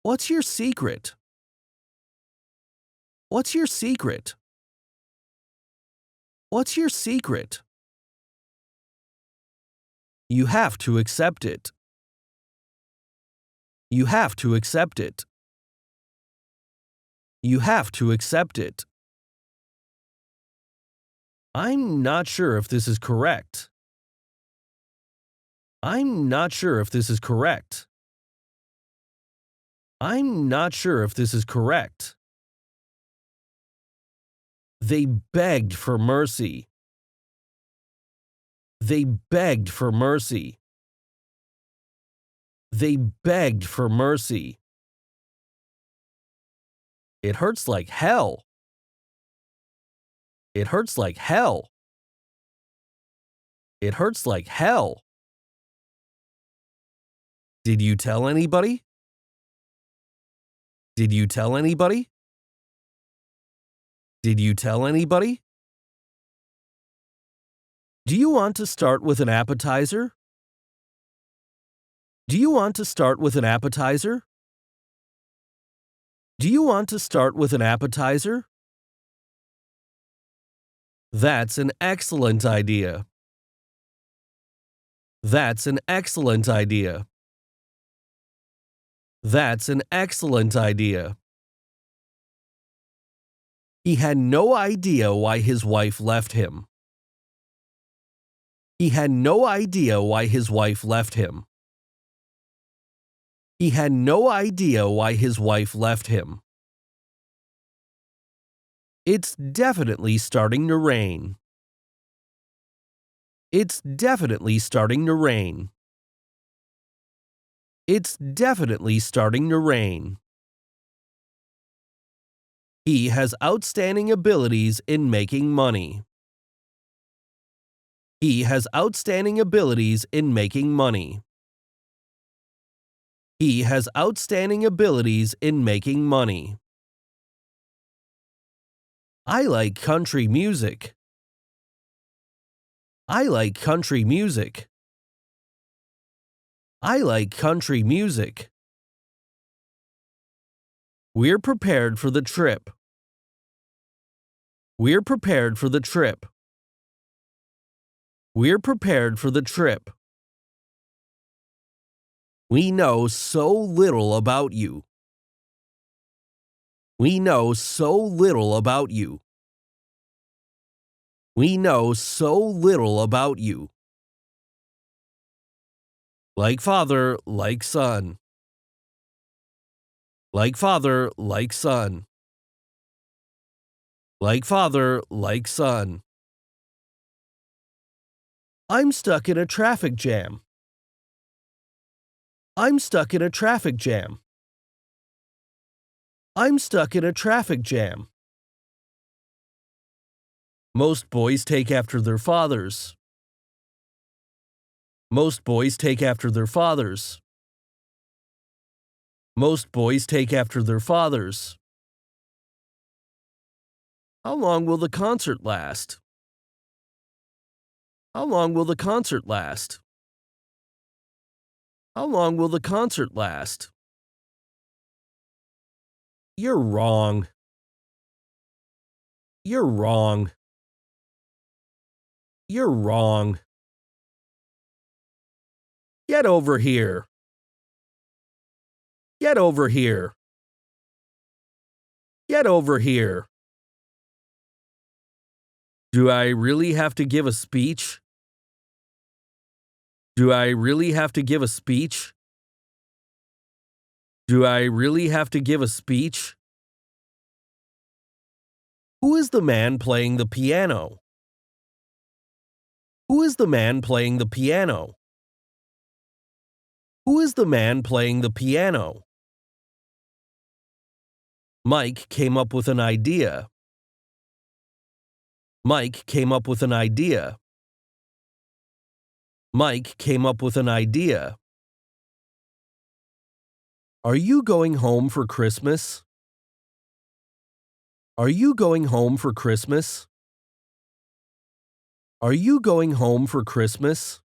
What's your secret? What's your secret? What's your secret? You have to accept it. You have to accept it. You have to accept it. I'm not sure if this is correct. I'm not sure if this is correct. I'm not sure if this is correct. They begged for mercy. They begged for mercy. They begged for mercy. It hurts like hell. It hurts like hell. It hurts like hell. Did you tell anybody? Did you tell anybody? Did you tell anybody? Do you want to start with an appetizer? Do you want to start with an appetizer? Do you want to start with an appetizer? That's an excellent idea. That's an excellent idea. That's an excellent idea. He had no idea why his wife left him. He had no idea why his wife left him. He had no idea why his wife left him. It's definitely starting to rain. It's definitely starting to rain. It's definitely starting to rain. He has outstanding abilities in making money. He has outstanding abilities in making money. He has outstanding abilities in making money. I like country music. I like country music. I like country music. We're prepared for the trip. We're prepared for the trip. We're prepared for the trip. We know so little about you. We know so little about you. We know so little about you. Like father, like son. Like father, like son. Like father, like son. I'm stuck in a traffic jam. I'm stuck in a traffic jam. I'm stuck in a traffic jam. Most boys take after their fathers. Most boys take after their fathers. Most boys take after their fathers. How long will the concert last? How long will the concert last? How long will the concert last? You're wrong. You're wrong. You're wrong. Get over here. Get over here. Get over here. Do I really have to give a speech? Do I really have to give a speech? Do I really have to give a speech? Who is the man playing the piano? Who is the man playing the piano? Who is the man playing the piano? Mike came up with an idea. Mike came up with an idea. Mike came up with an idea. Are you going home for Christmas? Are you going home for Christmas? Are you going home for Christmas?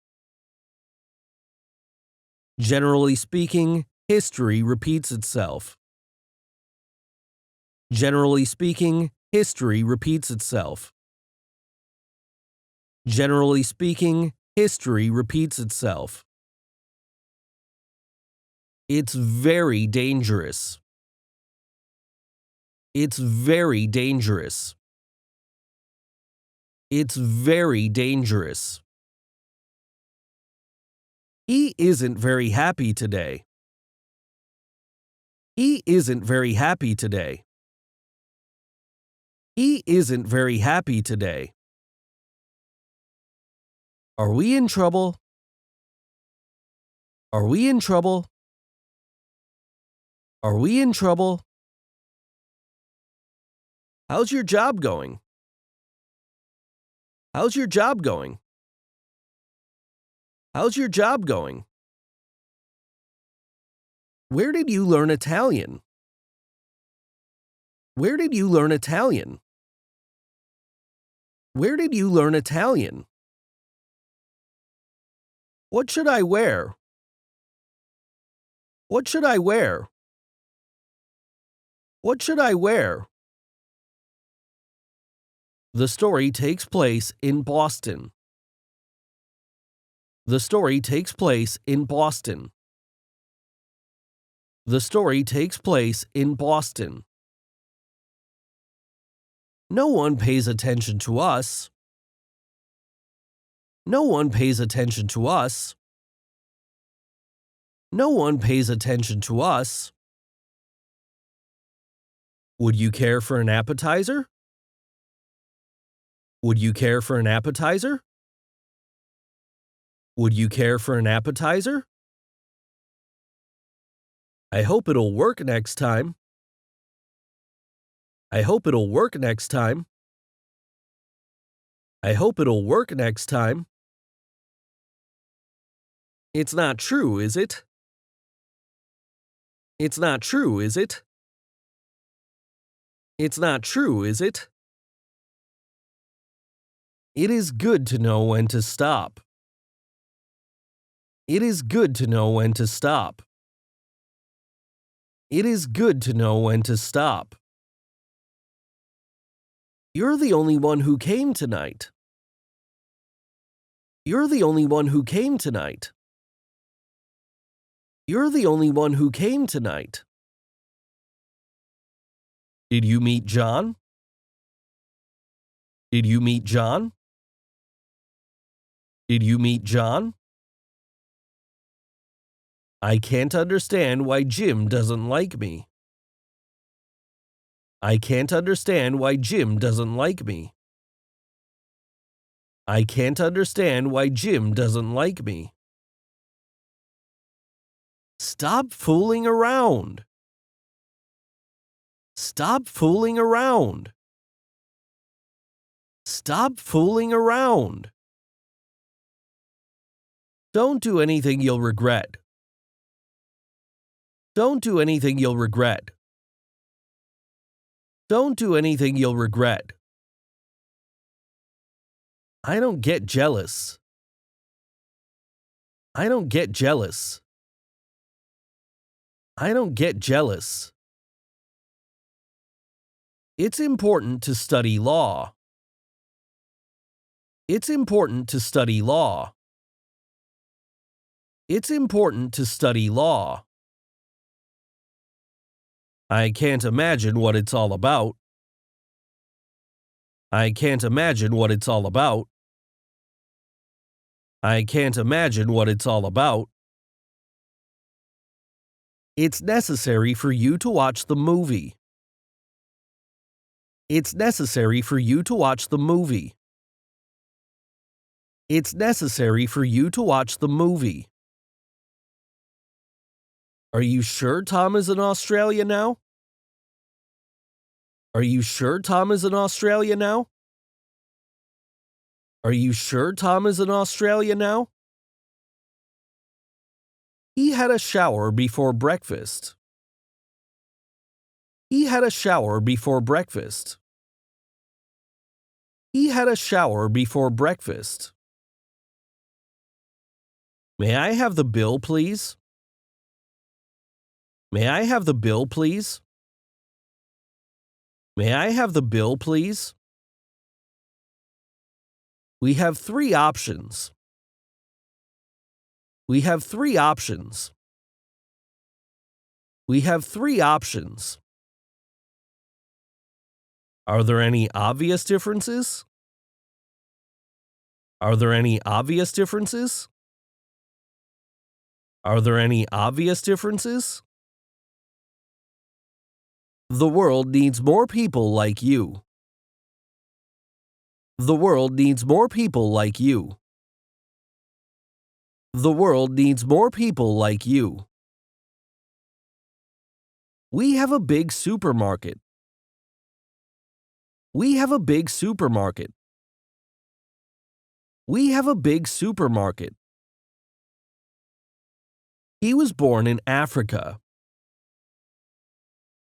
Generally speaking, history repeats itself. Generally speaking, history repeats itself. Generally speaking, history repeats itself. It's very dangerous. It's very dangerous. It's very dangerous. He isn't very happy today. He isn't very happy today. He isn't very happy today. Are we in trouble? Are we in trouble? Are we in trouble? How's your job going? How's your job going? How's your job going? Where did you learn Italian? Where did you learn Italian? Where did you learn Italian? What should I wear? What should I wear? What should I wear? The story takes place in Boston. The story takes place in Boston. The story takes place in Boston. No one pays attention to us. No one pays attention to us. No one pays attention to us. Would you care for an appetizer? Would you care for an appetizer? Would you care for an appetizer? I hope it'll work next time. I hope it'll work next time. I hope it'll work next time. It's not true, is it? It's not true, is it? It's not true, is it? It is good to know when to stop. It is good to know when to stop. It is good to know when to stop. You're the only one who came tonight. You're the only one who came tonight. You're the only one who came tonight. Did you meet John? Did you meet John? Did you meet John? I can't understand why Jim doesn't like me. I can't understand why Jim doesn't like me. I can't understand why Jim doesn't like me. Stop fooling around. Stop fooling around. Stop fooling around. Don't do anything you'll regret. Don't do anything you'll regret. Don't do anything you'll regret. I don't get jealous. I don't get jealous. I don't get jealous. It's important to study law. It's important to study law. It's important to study law. I can't imagine what it's all about. I can't imagine what it's all about. I can't imagine what it's all about. It's necessary for you to watch the movie. It's necessary for you to watch the movie. It's necessary for you to watch the movie. Are you sure Tom is in Australia now? Are you sure Tom is in Australia now? Are you sure Tom is in Australia now? He had a shower before breakfast. He had a shower before breakfast. He had a shower before breakfast. May I have the bill, please? May I have the bill, please? May I have the bill, please? We have three options. We have three options. We have three options. Are there any obvious differences? Are there any obvious differences? Are there any obvious differences? The world needs more people like you. The world needs more people like you. The world needs more people like you. We have a big supermarket. We have a big supermarket. We have a big supermarket. He was born in Africa.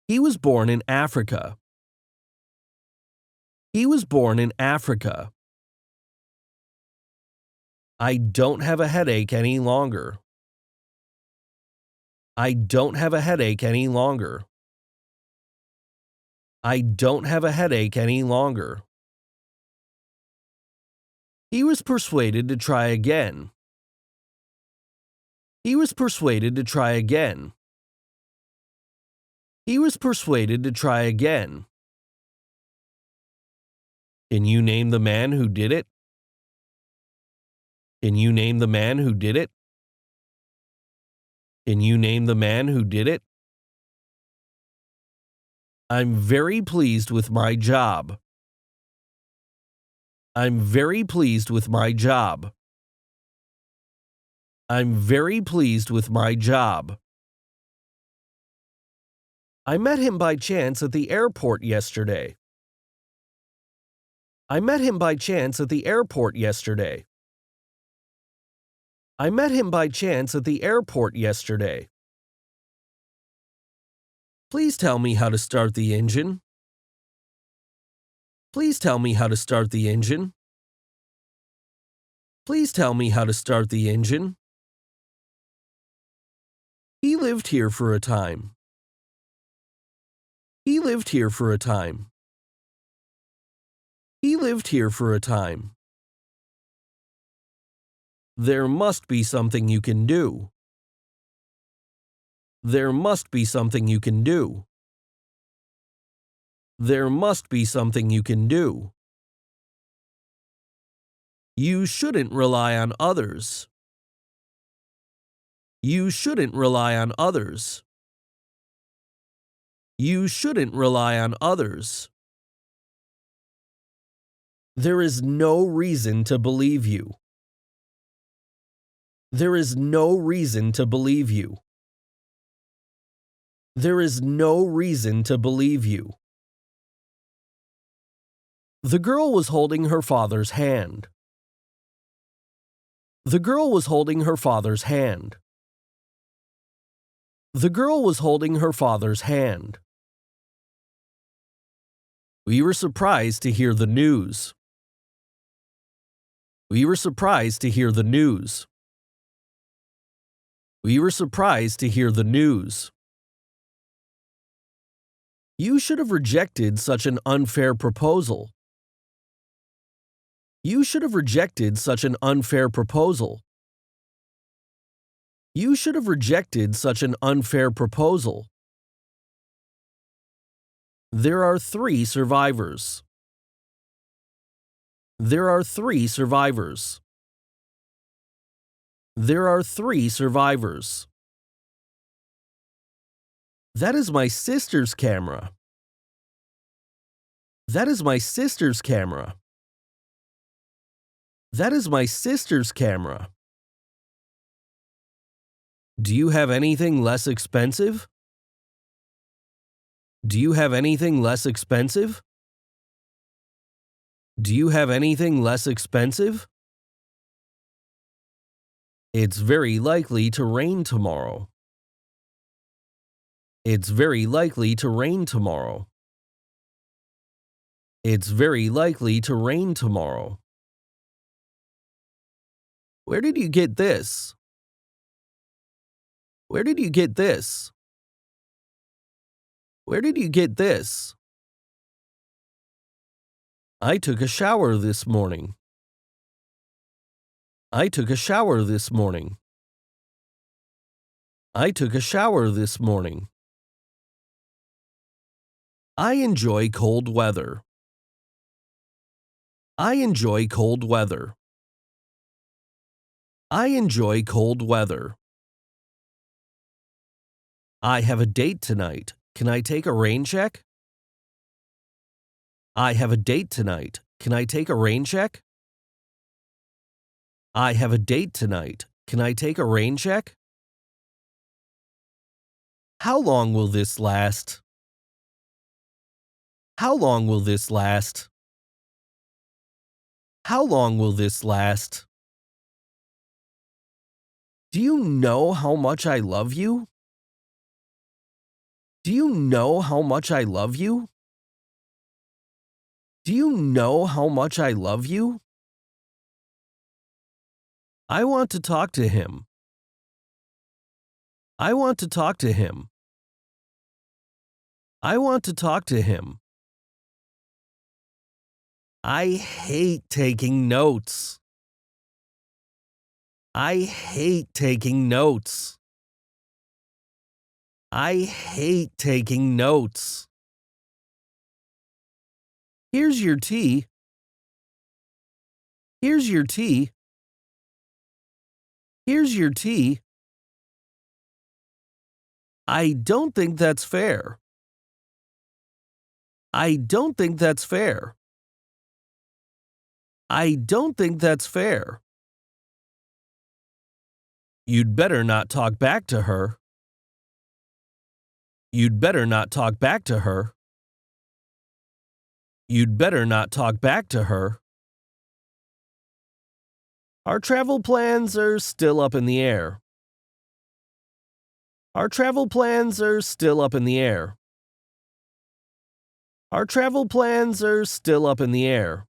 He was born in Africa. He was born in Africa. I don't have a headache any longer. I don't have a headache any longer. I don't have a headache any longer. He was persuaded to try again. He was persuaded to try again. He was persuaded to try again. Can you name the man who did it? Can you name the man who did it? Can you name the man who did it? I'm very pleased with my job. I'm very pleased with my job. I'm very pleased with my job. I met him by chance at the airport yesterday. I met him by chance at the airport yesterday. I met him by chance at the airport yesterday. Please tell me how to start the engine. Please tell me how to start the engine. Please tell me how to start the engine. He lived here for a time. He lived here for a time. He lived here for a time. There must be something you can do. There must be something you can do. There must be something you can do. You shouldn't rely on others. You shouldn't rely on others. You shouldn't rely on others. There is no reason to believe you. There is no reason to believe you. There is no reason to believe you. The girl was holding her father's hand. The girl was holding her father's hand. The girl was holding her father's hand. We were surprised to hear the news. We were surprised to hear the news. We were surprised to hear the news. You should have rejected such an unfair proposal. You should have rejected such an unfair proposal. You should have rejected such an unfair proposal. There are 3 survivors. There are 3 survivors. There are 3 survivors. That is my sister's camera. That is my sister's camera. That is my sister's camera. Do you have anything less expensive? Do you have anything less expensive? Do you have anything less expensive? It's very likely to rain tomorrow. It's very likely to rain tomorrow. It's very likely to rain tomorrow. Where did you get this? Where did you get this? Where did you get this? I took a shower this morning. I took a shower this morning. I took a shower this morning. I enjoy cold weather. I enjoy cold weather. I enjoy cold weather. I have a date tonight. Can I take a rain check? I have a date tonight. Can I take a rain check? I have a date tonight. Can I take a rain check? How long will this last? How long will this last? How long will this last? Do you know how much I love you? Do you know how much I love you? Do you know how much I love you? I want to talk to him. I want to talk to him. I want to talk to him. I hate taking notes. I hate taking notes. I hate taking notes. Here's your tea. Here's your tea. Here's your tea. I don't think that's fair. I don't think that's fair. I don't think that's fair. You'd better not talk back to her. You'd better not talk back to her. You'd better not talk back to her. Our travel plans are still up in the air. Our travel plans are still up in the air. Our travel plans are still up in the air.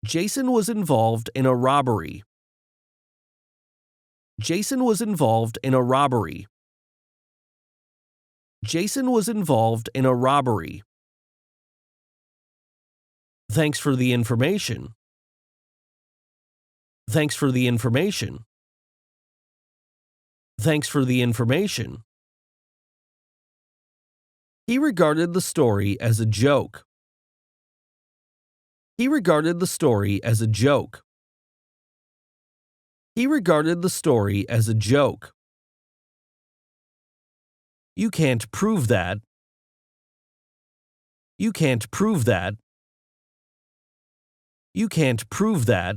Jason was involved in a robbery. Jason was involved in a robbery. Jason was involved in a robbery. Thanks for the information. Thanks for the information. Thanks for the information. He regarded the story as a joke. He regarded the story as a joke. He regarded the story as a joke. You can't prove that. You can't prove that. You can't prove that.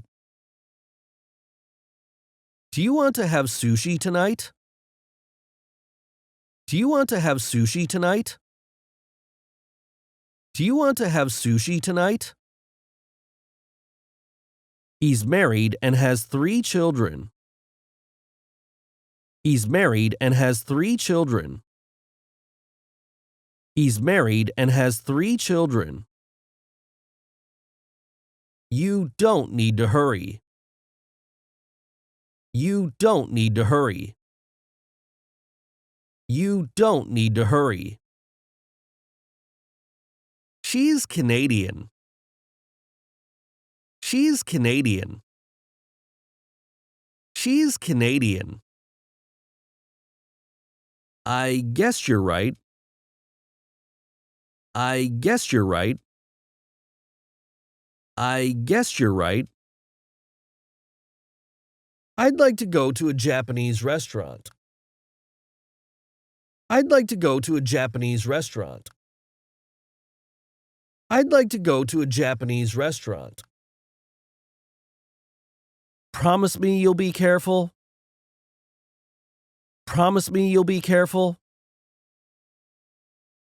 Do you want to have sushi tonight? Do you want to have sushi tonight? Do you want to have sushi tonight? He's married and has 3 children. He's married and has 3 children. He's married and has 3 children. You don't need to hurry. You don't need to hurry. You don't need to hurry. She's Canadian. She's Canadian. She's Canadian. I guess you're right. I guess you're right. I guess you're right. I'd like to go to a Japanese restaurant. I'd like to go to a Japanese restaurant. I'd like to go to a Japanese restaurant. Promise me you'll be careful. Promise me you'll be careful.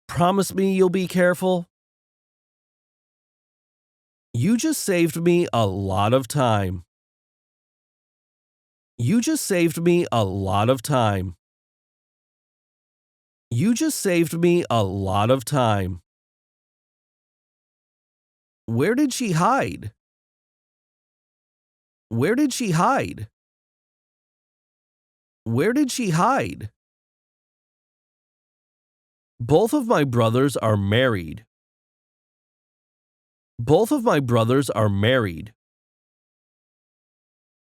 Promise me you'll be careful. You just saved me a lot of time. You just saved me a lot of time. You just saved me a lot of time. Where did she hide? Where did she hide? Where did she hide? Both of my brothers are married. Both of my brothers are married.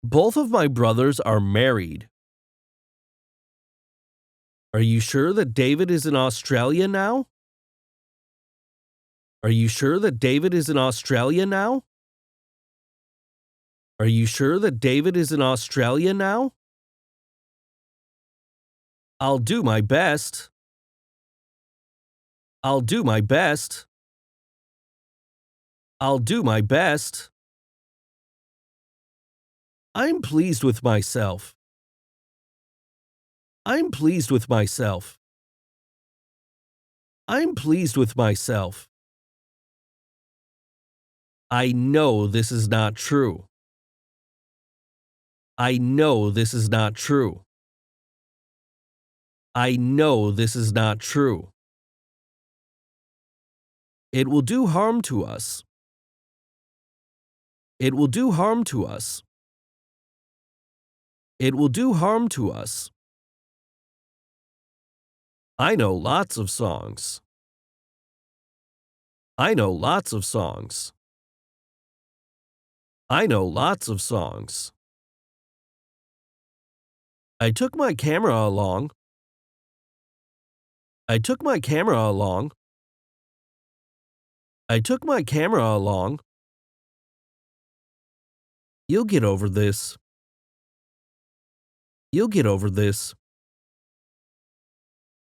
Both of my brothers are married. Are you sure that David is in Australia now? Are you sure that David is in Australia now? Are you sure that David is in Australia now? I'll do my best. I'll do my best. I'll do my best. I'm pleased with myself. I'm pleased with myself. I'm pleased with myself. I know this is not true. I know this is not true. I know this is not true. It will do harm to us. It will do harm to us. It will do harm to us. I know lots of songs. I know lots of songs. I know lots of songs. I took my camera along. I took my camera along. I took my camera along. You'll get over this. You'll get over this.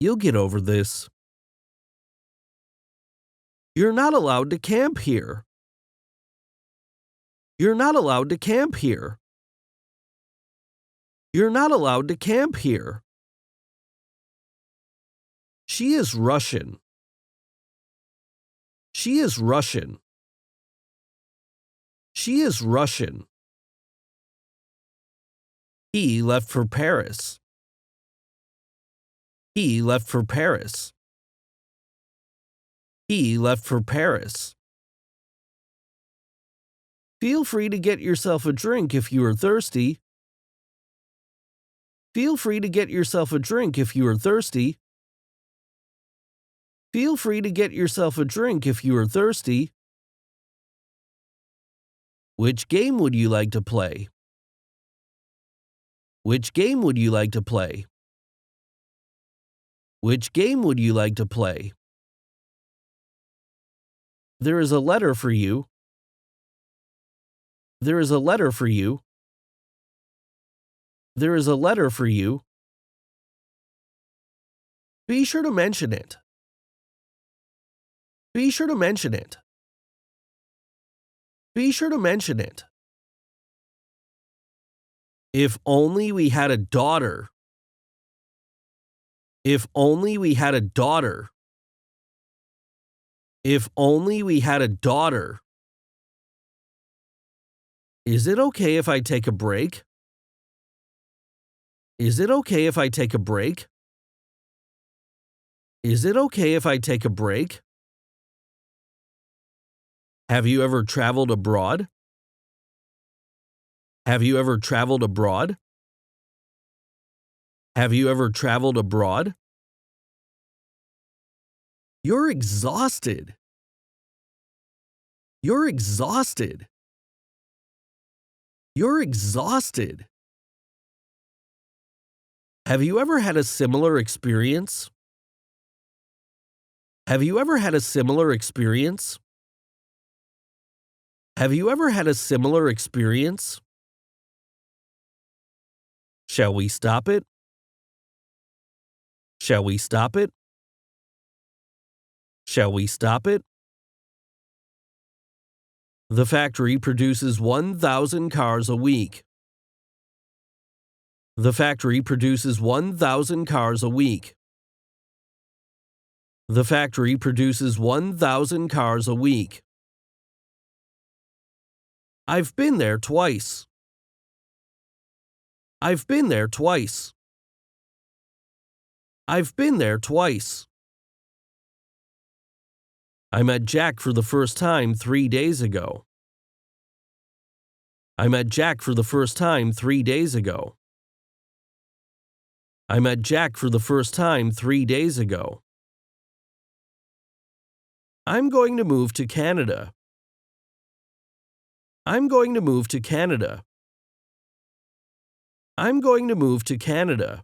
You'll get over this. You're not allowed to camp here. You're not allowed to camp here. You're not allowed to camp here. She is Russian. She is Russian. She is Russian. He left for Paris. He left for Paris. He left for Paris. Feel free to get yourself a drink if you are thirsty. Feel free to get yourself a drink if you are thirsty. Feel free to get yourself a drink if you are thirsty. Which game would you like to play? Which game would you like to play? Which game would you like to play? There is a letter for you. There is a letter for you. There is a letter for you. Be sure to mention it. Be sure to mention it. Be sure to mention it. If only we had a daughter. If only we had a daughter. If only we had a daughter. Is it okay if I take a break? Is it okay if I take a break? Is it okay if I take a break? Have you ever traveled abroad? Have you ever traveled abroad? Have you ever traveled abroad? You're exhausted. You're exhausted. You're exhausted. Have you ever had a similar experience? Have you ever had a similar experience? Have you ever had a similar experience? Shall we stop it? Shall we stop it? Shall we stop it? The factory produces 1,000 cars a week. The factory produces 1,000 cars a week. The factory produces 1,000 cars a week. I've been there twice. I've been there twice. I've been there twice. I met Jack for the first time 3 days ago. I met Jack for the first time 3 days ago. I met Jack for the first time 3 days ago. I'm going to move to Canada. I'm going to move to Canada. I'm going to move to Canada.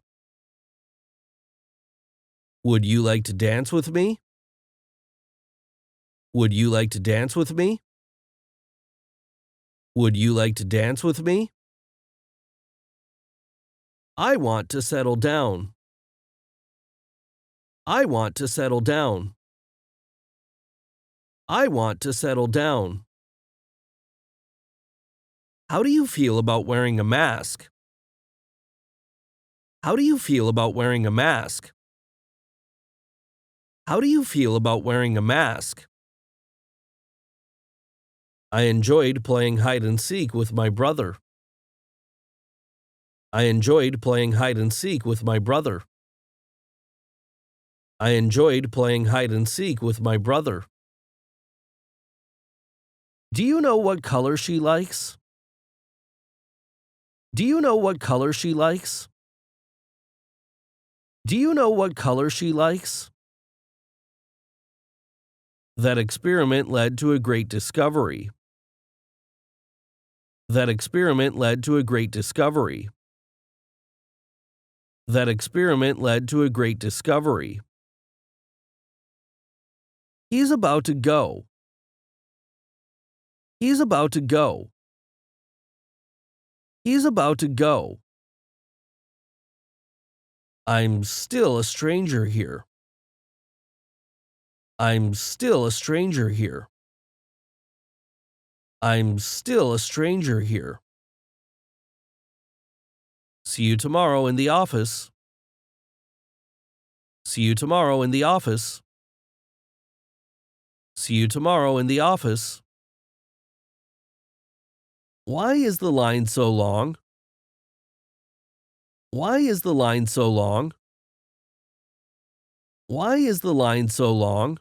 Would you like to dance with me? Would you like to dance with me? Would you like to dance with me? I want to settle down. I want to settle down. I want to settle down. How do you feel about wearing a mask? How do you feel about wearing a mask? How do you feel about wearing a mask? I enjoyed playing hide and seek with my brother. I enjoyed playing hide and seek with my brother. I enjoyed playing hide and seek with my brother. Do you know what color she likes? Do you know what color she likes? Do you know what color she likes? That experiment led to a great discovery. That experiment led to a great discovery. That experiment led to a great discovery. He's about to go. He's about to go. He's about to go. I'm still a stranger here. I'm still a stranger here. I'm still a stranger here. See you tomorrow in the office. See you tomorrow in the office. See you tomorrow in the office. Why is the line so long? Why is the line so long? Why is the line so long?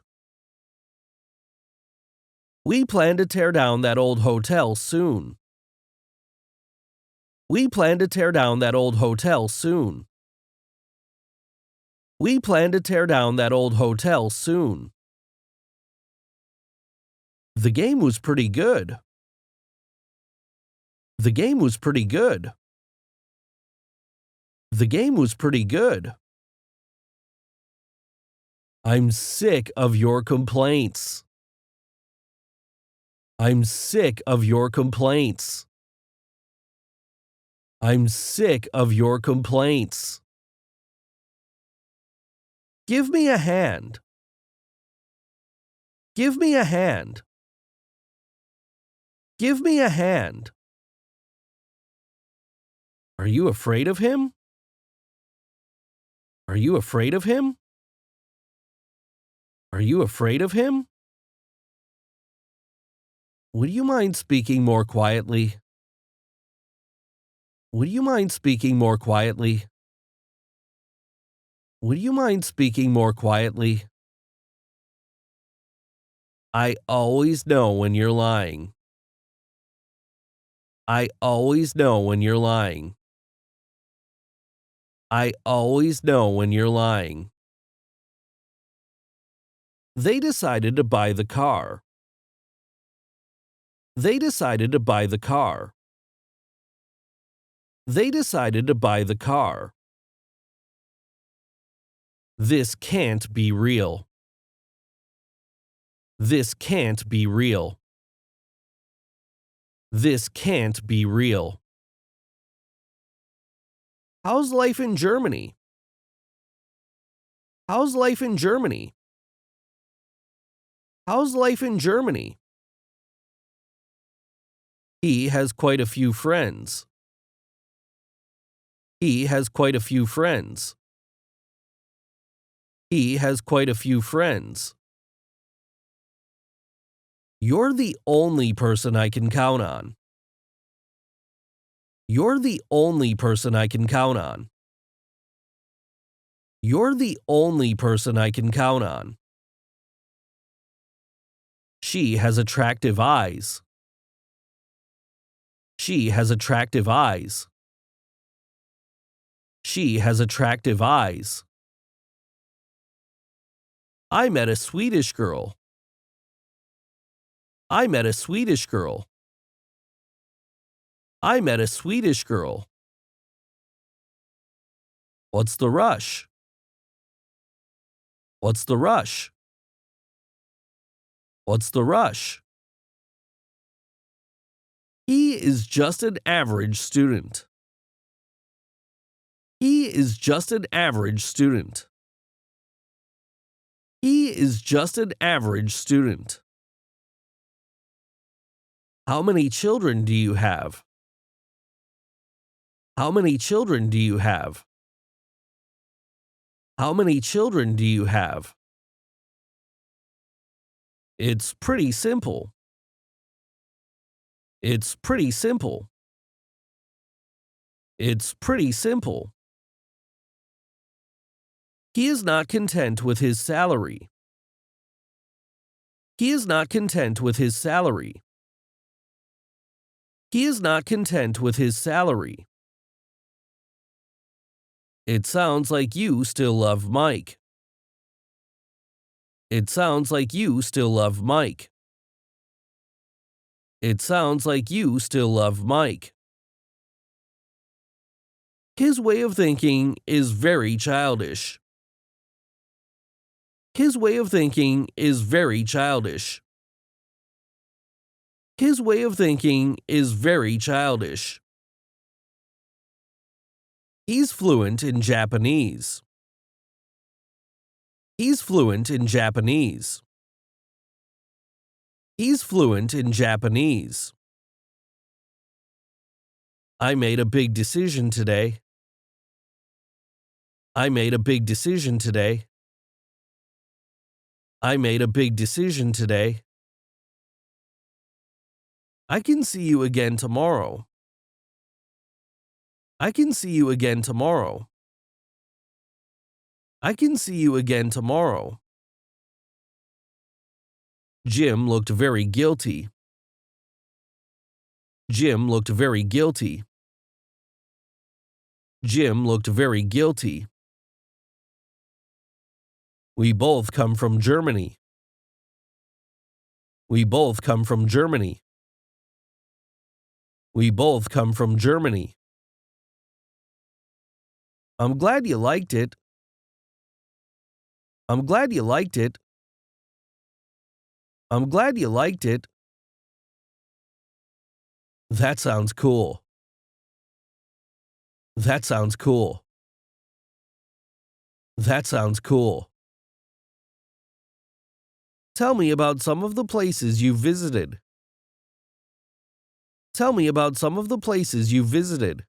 We plan to tear down that old hotel soon. We plan to tear down that old hotel soon. We plan to tear down that old hotel soon. The game was pretty good. The game was pretty good. The game was pretty good. I'm sick of your complaints. I'm sick of your complaints. I'm sick of your complaints. Give me a hand. Give me a hand. Give me a hand. Are you afraid of him? Are you afraid of him? Are you afraid of him? Would you mind speaking more quietly? Would you mind speaking more quietly? Would you mind speaking more quietly? I always know when you're lying. I always know when you're lying. I always know when you're lying. They decided to buy the car. They decided to buy the car. They decided to buy the car. This can't be real. This can't be real. This can't be real. How's life in Germany? How's life in Germany? How's life in Germany? He has quite a few friends. He has quite a few friends. He has quite a few friends. You're the only person I can count on. You're the only person I can count on. You're the only person I can count on. She has attractive eyes. She has attractive eyes. She has attractive eyes. I met a Swedish girl. I met a Swedish girl. I met a Swedish girl. What's the rush? What's the rush? What's the rush? He is just an average student. He is just an average student. He is just an average student. How many children do you have? How many children do you have? How many children do you have? It's pretty simple. It's pretty simple. It's pretty simple. He is not content with his salary. He is not content with his salary. He is not content with his salary. It sounds like you still love Mike. It sounds like you still love Mike. It sounds like you still love Mike. His way of thinking is very childish. His way of thinking is very childish. His way of thinking is very childish. He's fluent in Japanese. He's fluent in Japanese. He's fluent in Japanese. I made a big decision today. I made a big decision today. I made a big decision today. I can see you again tomorrow. I can see you again tomorrow. I can see you again tomorrow. Jim looked very guilty. Jim looked very guilty. Jim looked very guilty. We both come from Germany. We both come from Germany. We both come from Germany. I'm glad you liked it. I'm glad you liked it. I'm glad you liked it. That sounds cool. That sounds cool. That sounds cool. Tell me about some of the places you visited. Tell me about some of the places you visited.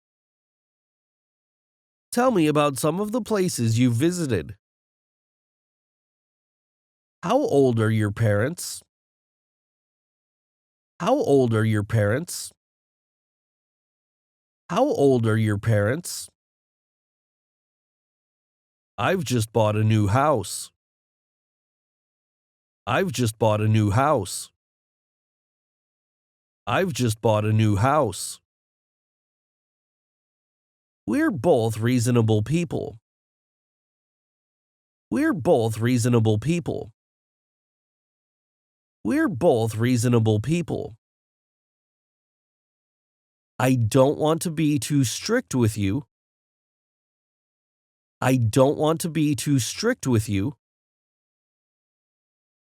Tell me about some of the places you visited. How old are your parents? How old are your parents? How old are your parents? I've just bought a new house. I've just bought a new house. I've just bought a new house. We're both reasonable people. We're both reasonable people. We're both reasonable people. I don't want to be too strict with you. I don't want to be too strict with you.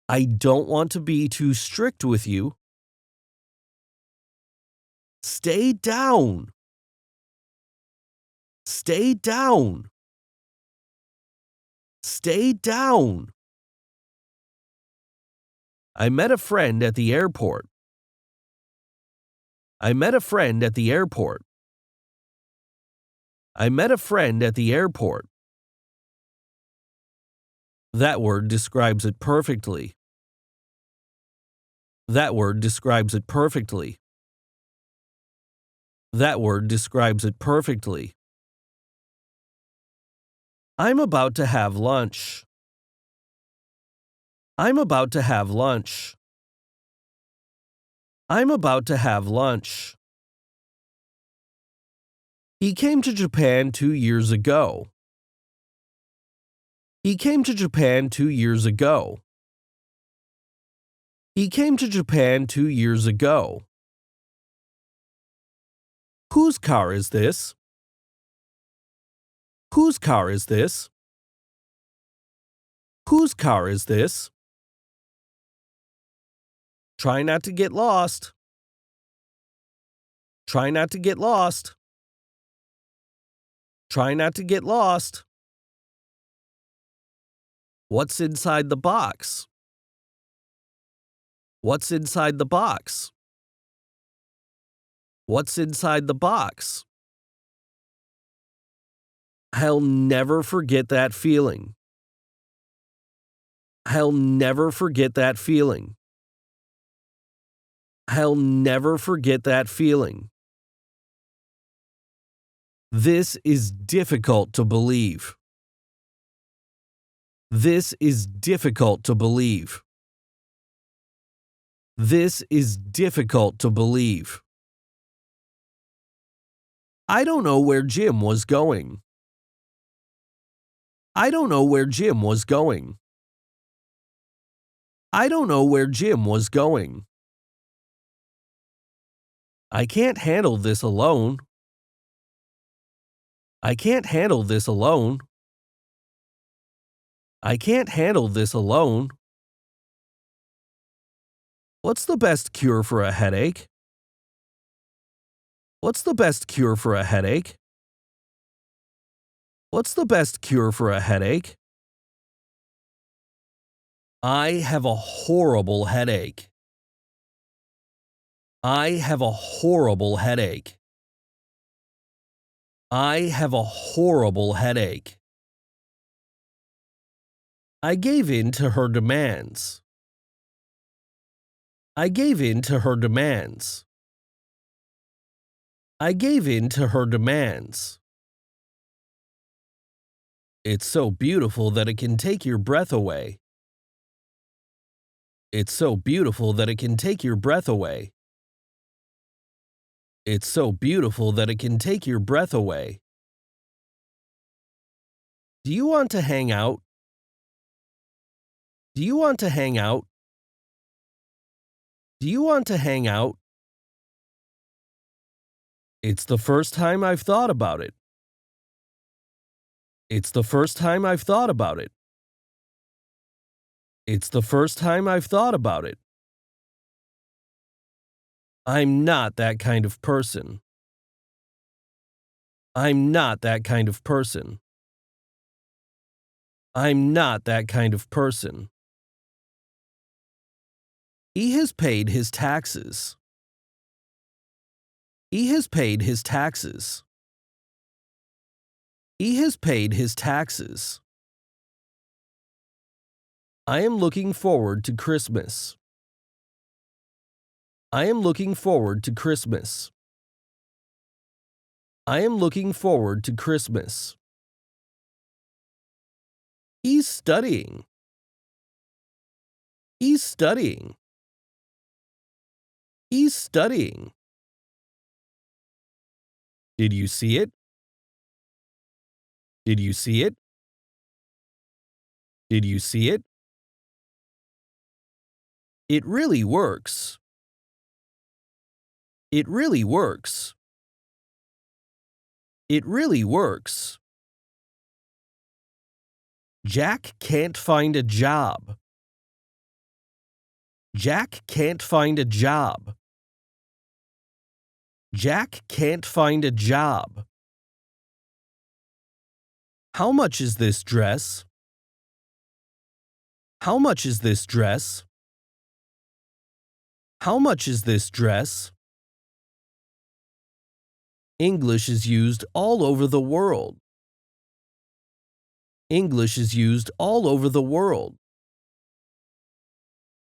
I don't want to be too strict with you. Stay down. Stay down. Stay down. I met a friend at the airport. I met a friend at the airport. I met a friend at the airport. That word describes it perfectly. That word describes it perfectly. That word describes it perfectly. I'm about to have lunch. I'm about to have lunch. I'm about to have lunch. He came to Japan 2 years ago. He came to Japan 2 years ago. He came to Japan 2 years ago. Whose car is this? Whose car is this? Whose car is this? Try not to get lost. Try not to get lost. Try not to get lost. What's inside the box? What's inside the box? What's inside the box? I'll never forget that feeling. I'll never forget that feeling. I'll never forget that feeling. This is difficult to believe. This is difficult to believe. This is difficult to believe. I don't know where Jim was going. I don't know where Jim was going. I don't know where Jim was going. I can't handle this alone. I can't handle this alone. I can't handle this alone. What's the best cure for a headache? What's the best cure for a headache? What's the best cure for a headache? I have a horrible headache. I have a horrible headache. I have a horrible headache. I gave in to her demands. I gave in to her demands. I gave in to her demands. It's so beautiful that it can take your breath away. It's so beautiful that it can take your breath away. It's so beautiful that it can take your breath away. Do you want to hang out? Do you want to hang out? Do you want to hang out? It's the first time I've thought about it. It's the first time I've thought about it. It's the first time I've thought about it. I'm not that kind of person. I'm not that kind of person. I'm not that kind of person. He has paid his taxes. He has paid his taxes. He has paid his taxes. I am looking forward to Christmas. I am looking forward to Christmas. I am looking forward to Christmas. He's studying. He's studying. He's studying. Did you see it? Did you see it? Did you see it? It really works. It really works. It really works. Jack can't find a job. Jack can't find a job. Jack can't find a job. How much is this dress? How much is this dress? How much is this dress? English is used all over the world. English is used all over the world.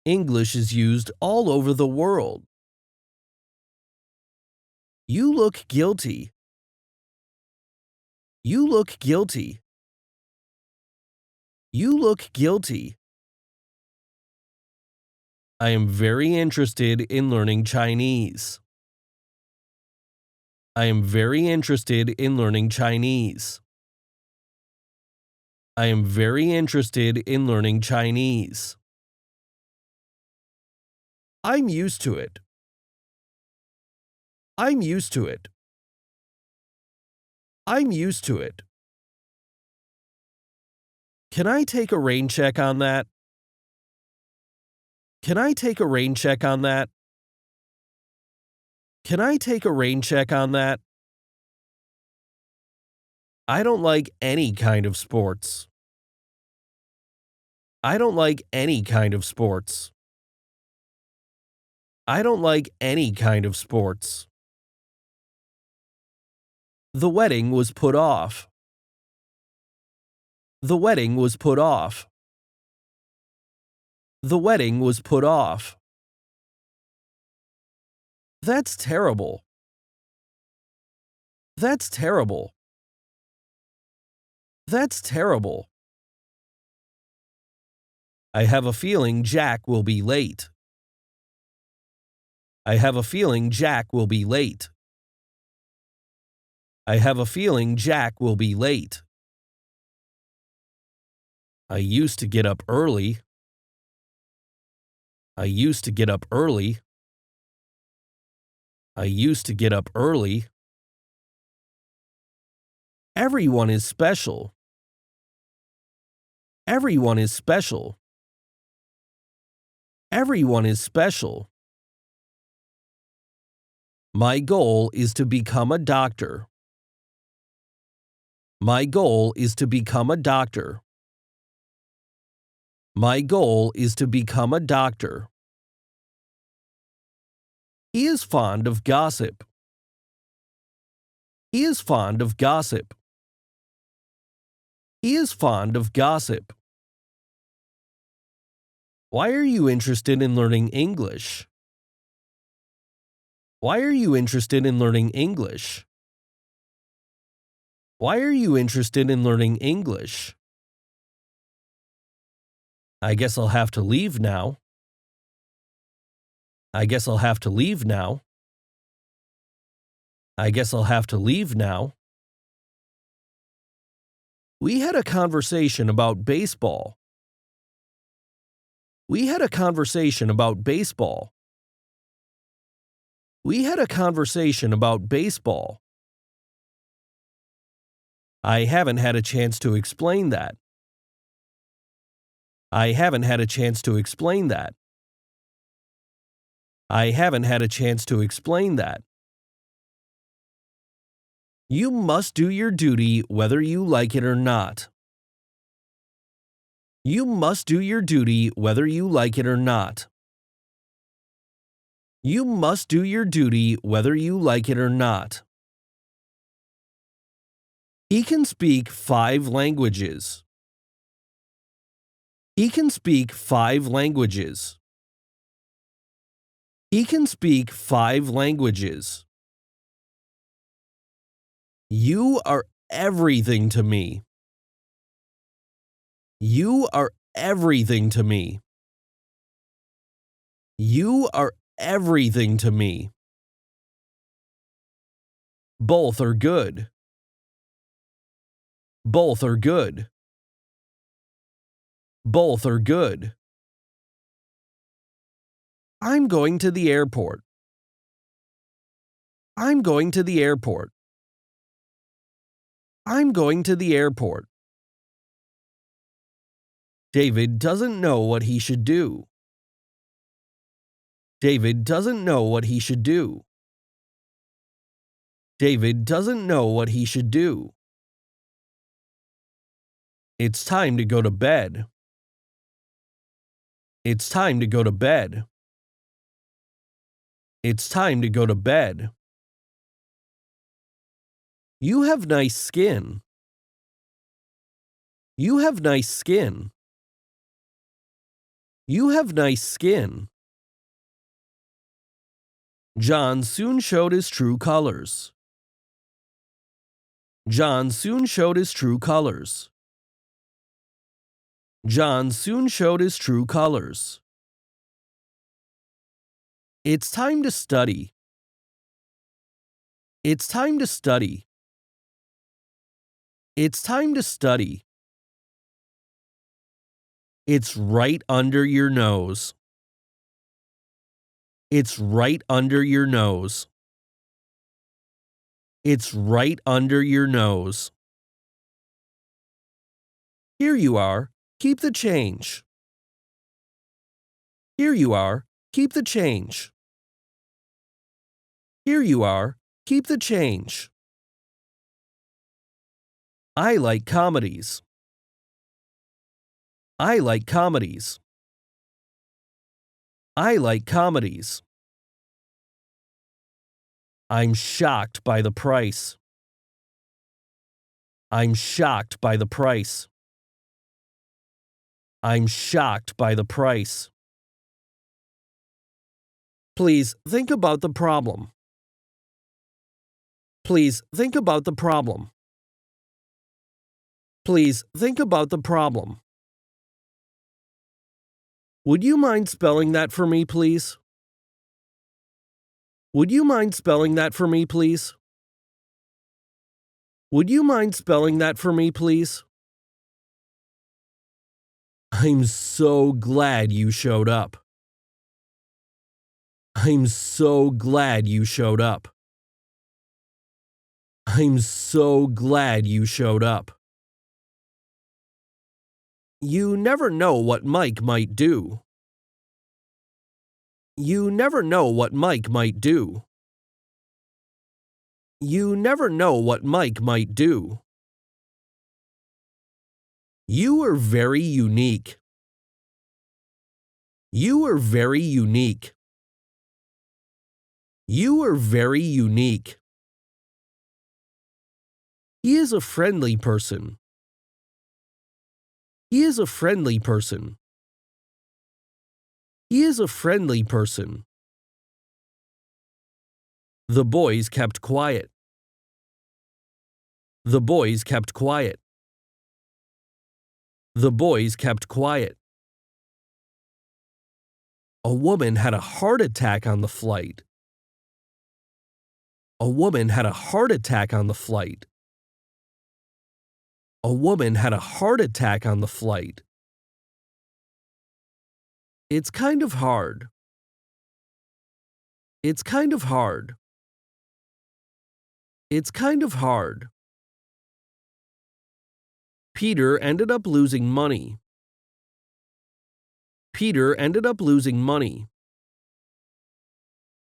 English is used all over the world. You look guilty. You look guilty. You look guilty. I am very interested in learning Chinese. I am very interested in learning Chinese. I am very interested in learning Chinese. I'm used to it. I'm used to it. I'm used to it. Can I take a rain check on that? Can I take a rain check on that? Can I take a rain check on that? I don't like any kind of sports. I don't like any kind of sports. I don't like any kind of sports. The wedding was put off. The wedding was put off. The wedding was put off. That's terrible. That's terrible. That's terrible. I have a feeling Jack will be late. I have a feeling Jack will be late. I have a feeling Jack will be late. I used to get up early. I used to get up early. I used to get up early. Everyone is special. Everyone is special. Everyone is special. My goal is to become a doctor. My goal is to become a doctor. My goal is to become a doctor. He is fond of gossip. He is fond of gossip. He is fond of gossip. Why are you interested in learning English? Why are you interested in learning English? Why are you interested in learning English? I guess I'll have to leave now. I guess I'll have to leave now. I guess I'll have to leave now. We had a conversation about baseball. We had a conversation about baseball. We had a conversation about baseball. I haven't had a chance to explain that. I haven't had a chance to explain that. I haven't had a chance to explain that. You must do your duty whether you like it or not. You must do your duty whether you like it or not. You must do your duty whether you like it or not. He can speak 5 languages. He can speak 5 languages. He can speak 5 languages. You are everything to me. You are everything to me. You are everything to me. Both are good. Both are good. Both are good. I'm going to the airport. I'm going to the airport. I'm going to the airport. David doesn't know what he should do. David doesn't know what he should do. David doesn't know what he should do. It's time to go to bed. It's time to go to bed. It's time to go to bed. You have nice skin. You have nice skin. You have nice skin. John soon showed his true colors. John soon showed his true colors. John soon showed his true colors. It's time to study. It's time to study. It's time to study. It's right under your nose. It's right under your nose. It's right under your nose. Here you are. Keep the change. Here you are. Keep the change. Here you are. Keep the change. I like comedies. I like comedies. I like comedies. I'm shocked by the price. I'm shocked by the price. I'm shocked by the price. Please think about the problem. Please think about the problem. Please think about the problem. Would you mind spelling that for me, please? Would you mind spelling that for me, please? Would you mind spelling that for me, please? I'm so glad you showed up. I'm so glad you showed up. I'm so glad you showed up. You never know what Mike might do. You never know what Mike might do. You never know what Mike might do. You are very unique. You are very unique. You are very unique. He is a friendly person. He is a friendly person. He is a friendly person. The boys kept quiet. The boys kept quiet. The boys kept quiet. A woman had a heart attack on the flight. A woman had a heart attack on the flight. A woman had a heart attack on the flight. It's kind of hard. It's kind of hard. It's kind of hard. Peter ended up losing money. Peter ended up losing money.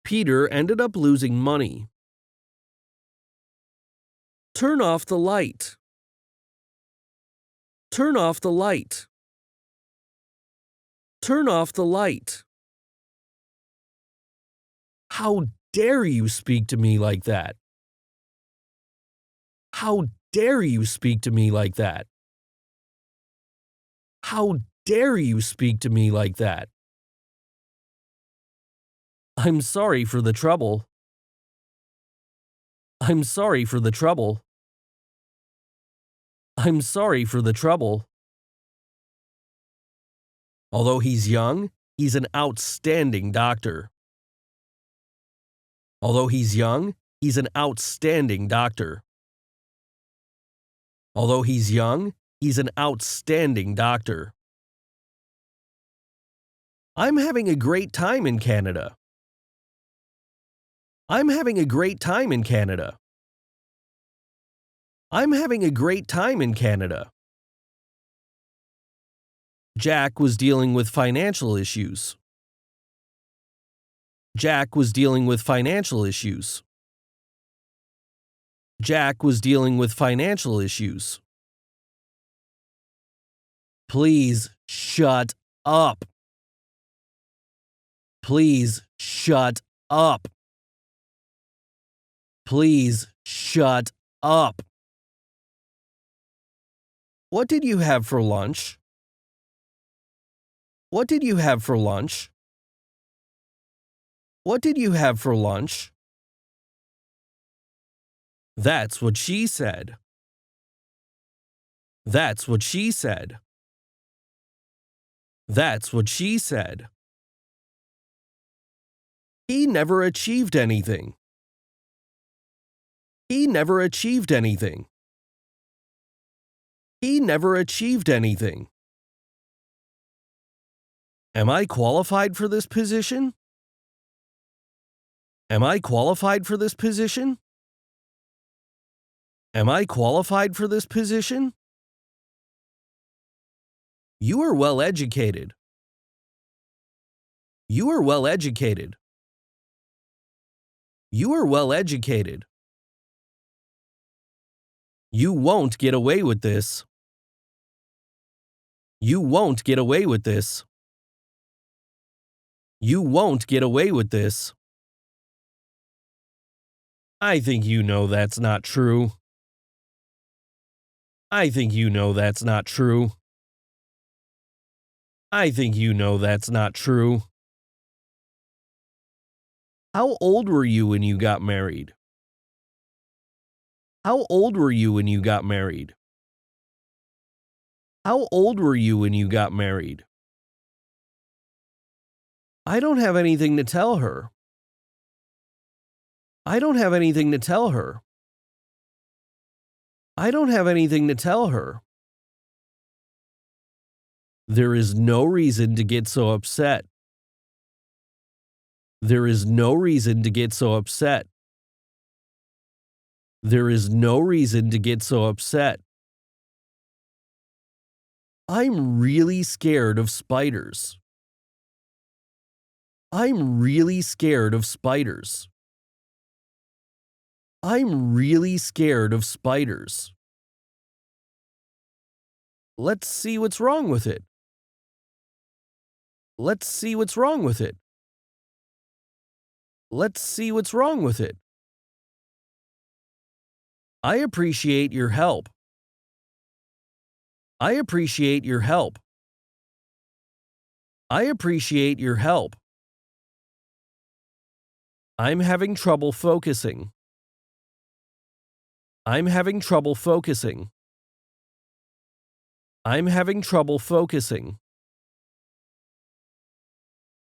Peter ended up losing money. Turn off the light. Turn off the light. Turn off the light. How dare you speak to me like that? How dare you speak to me like that? How dare you speak to me like that? I'm sorry for the trouble. I'm sorry for the trouble. I'm sorry for the trouble. Although he's young, he's an outstanding doctor. Although he's young, he's an outstanding doctor. Although he's young, he's an outstanding doctor. I'm having a great time in Canada. I'm having a great time in Canada. I'm having a great time in Canada. Jack was dealing with financial issues. Jack was dealing with financial issues. Jack was dealing with financial issues. Please shut up. Please shut up. Please shut up. What did you have for lunch? What did you have for lunch? What did you have for lunch? That's what she said. That's what she said. That's what she said. He never achieved anything. He never achieved anything. He never achieved anything. Am I qualified for this position? Am I qualified for this position? Am I qualified for this position? You are well educated. You are well educated. You are well educated. You won't get away with this. You won't get away with this. You won't get away with this. I think you know that's not true. I think you know that's not true. I think you know that's not true. How old were you when you got married? How old were you when you got married? How old were you when you got married? I don't have anything to tell her. I don't have anything to tell her. I don't have anything to tell her. There is no reason to get so upset. There is no reason to get so upset. There is no reason to get so upset. I'm really scared of spiders. I'm really scared of spiders. I'm really scared of spiders. Let's see what's wrong with it. Let's see what's wrong with it. Let's see what's wrong with it. I appreciate your help. I appreciate your help. I appreciate your help. I'm having trouble focusing. I'm having trouble focusing. I'm having trouble focusing.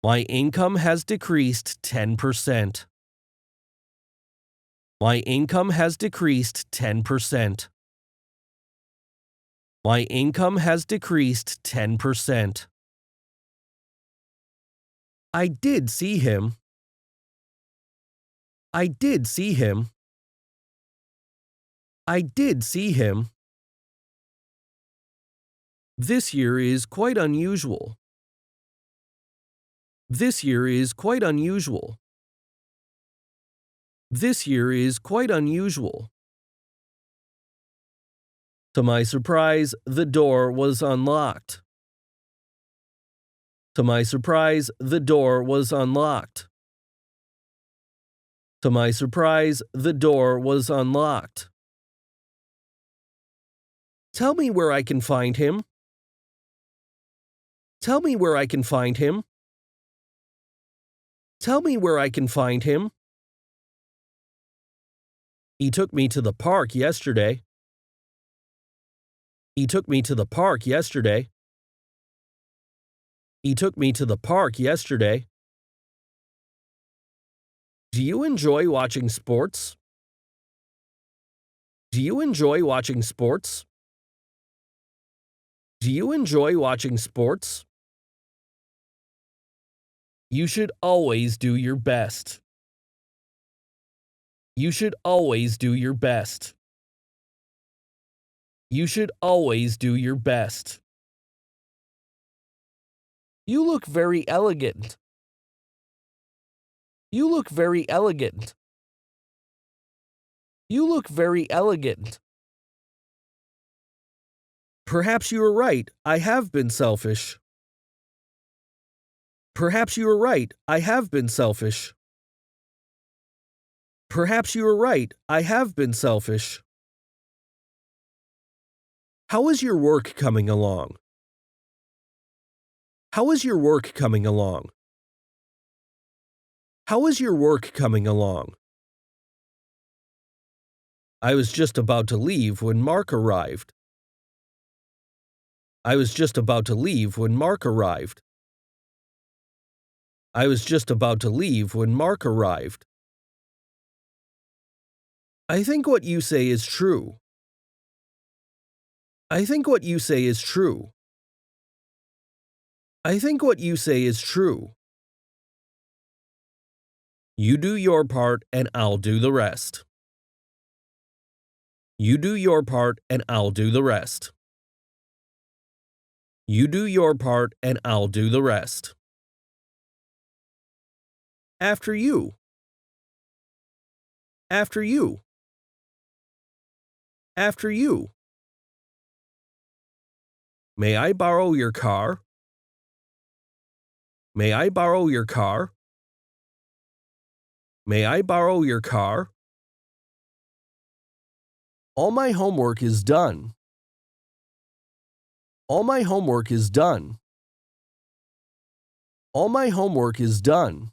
My income has decreased 10%. My income has decreased 10%. My income has decreased 10%. I did see him. I did see him. I did see him. This year is quite unusual. This year is quite unusual. This year is quite unusual. To my surprise, the door was unlocked. To my surprise, the door was unlocked. To my surprise, the door was unlocked. Tell me where I can find him. Tell me where I can find him. Tell me where I can find him. He took me to the park yesterday. He took me to the park yesterday. He took me to the park yesterday. Do you enjoy watching sports? Do you enjoy watching sports? Do you enjoy watching sports? You should always do your best. You should always do your best. You should always do your best. You look very elegant. You look very elegant. You look very elegant. Perhaps you are right. I have been selfish. Perhaps you are right. I have been selfish. Perhaps you are right. I have been selfish. How is your work coming along? How is your work coming along? How is your work coming along? I was just about to leave when Mark arrived. I was just about to leave when Mark arrived. I was just about to leave when Mark arrived. I think what you say is true. I think what you say is true. I think what you say is true. You do your part and I'll do the rest. You do your part and I'll do the rest. You do your part and I'll do the rest. After you. After you. After you. May I borrow your car? May I borrow your car? May I borrow your car? All my homework is done. All my homework is done. All my homework is done.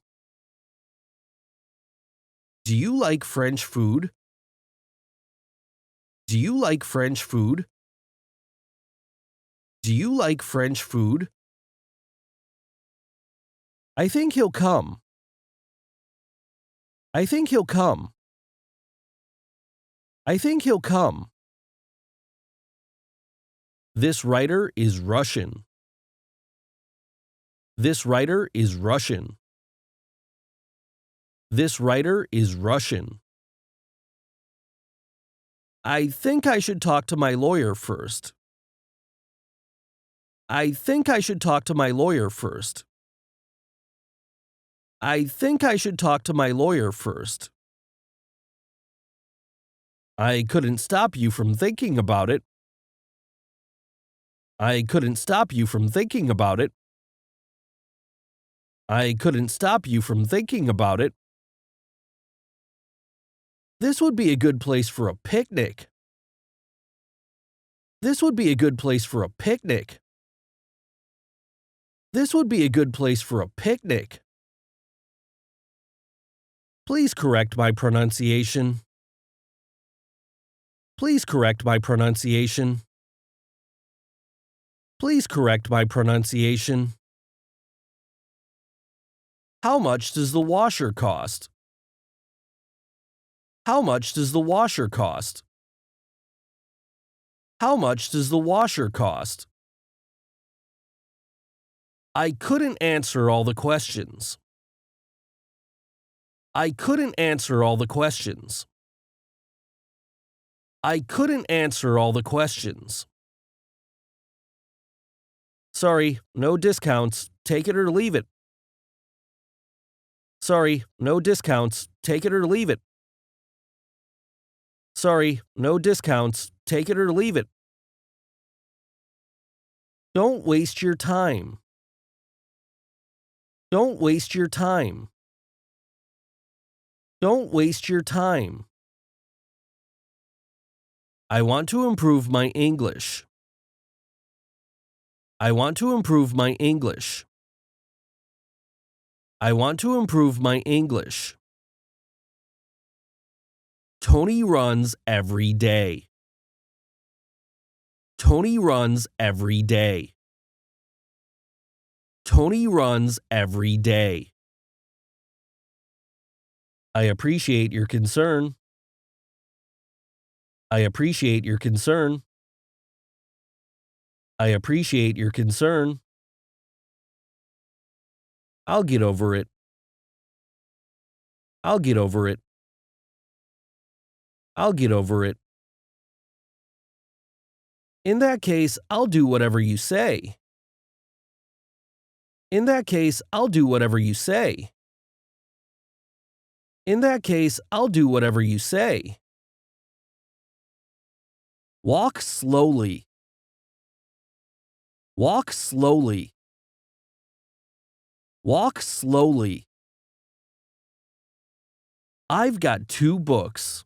Do you like French food? Do you like French food? Do you like French food? I think he'll come. I think he'll come. I think he'll come. This writer is Russian. This writer is Russian. This writer is Russian. I think I should talk to my lawyer first. I think I should talk to my lawyer first. I think I should talk to my lawyer first. I couldn't stop you from thinking about it. I couldn't stop you from thinking about it. I couldn't stop you from thinking about it. This would be a good place for a picnic. This would be a good place for a picnic. This would be a good place for a picnic. Please correct my pronunciation. Please correct my pronunciation. Please correct my pronunciation. How much does the washer cost? How much does the washer cost? How much does the washer cost? I couldn't answer all the questions. I couldn't answer all the questions. I couldn't answer all the questions. Sorry, no discounts. Take it or leave it. Sorry, no discounts. Take it or leave it. Sorry, no discounts. Take it or leave it. Don't waste your time. Don't waste your time. Don't waste your time. I want to improve my English. I want to improve my English. I want to improve my English. Tony runs every day. Tony runs every day. Tony runs every day. I appreciate your concern. I appreciate your concern. I appreciate your concern. I'll get over it. I'll get over it. I'll get over it. In that case, I'll do whatever you say. In that case, I'll do whatever you say. In that case, I'll do whatever you say. Walk slowly. Walk slowly. Walk slowly. I've got 2 books.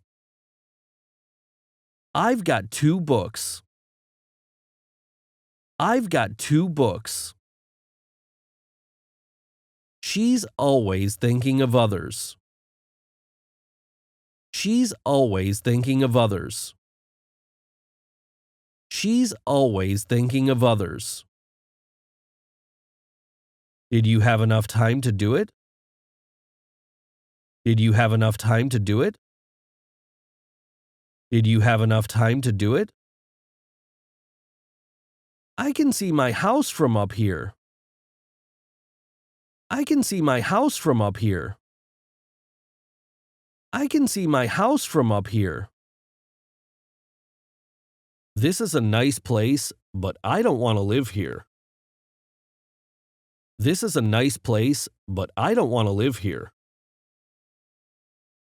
I've got 2 books. I've got 2 books. She's always thinking of others. She's always thinking of others. She's always thinking of others. Did you have enough time to do it? Did you have enough time to do it? Did you have enough time to do it? I can see my house from up here. I can see my house from up here. I can see my house from up here. This is a nice place, but I don't want to live here. This is a nice place, but I don't want to live here.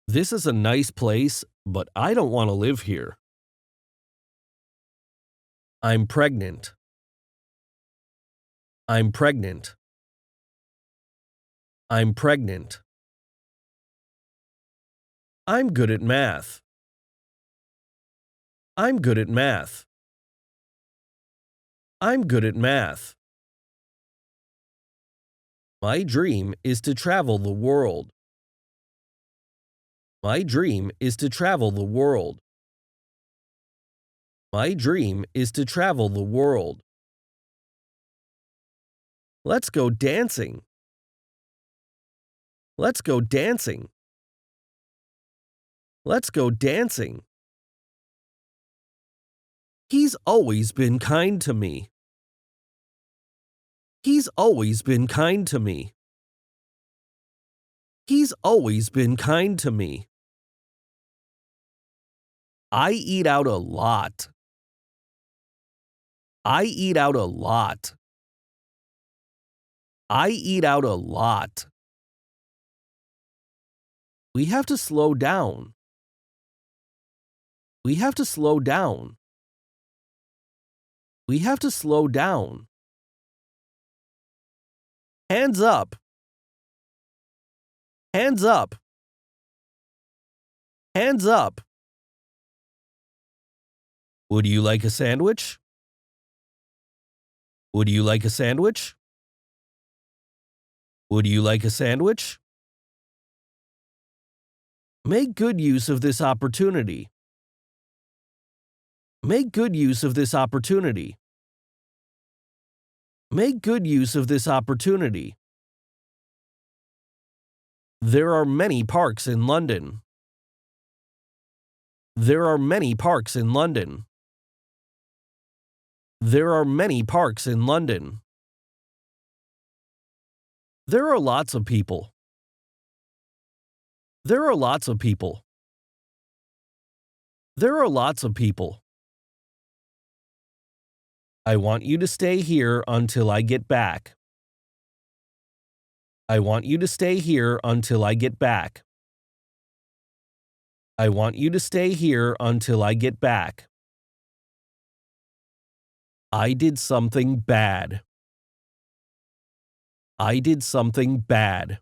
This is a nice place, but I don't want to live here. I'm pregnant. I'm pregnant. I'm pregnant. I'm good at math. I'm good at math. I'm good at math. My dream is to travel the world. My dream is to travel the world. My dream is to travel the world. Let's go dancing. Let's go dancing. Let's go dancing. He's always been kind to me. He's always been kind to me. He's always been kind to me. I eat out a lot. I eat out a lot. I eat out a lot. We have to slow down. We have to slow down. We have to slow down. Hands up. Hands up. Hands up. Would you like a sandwich? Would you like a sandwich? Would you like a sandwich? Make good use of this opportunity. Make good use of this opportunity. Make good use of this opportunity. There are many parks in London. There are many parks in London. There are many parks in London. There are lots of people. There are lots of people. There are lots of people. I want you to stay here until I get back. I want you to stay here until I get back. I want you to stay here until I get back. I did something bad. I did something bad.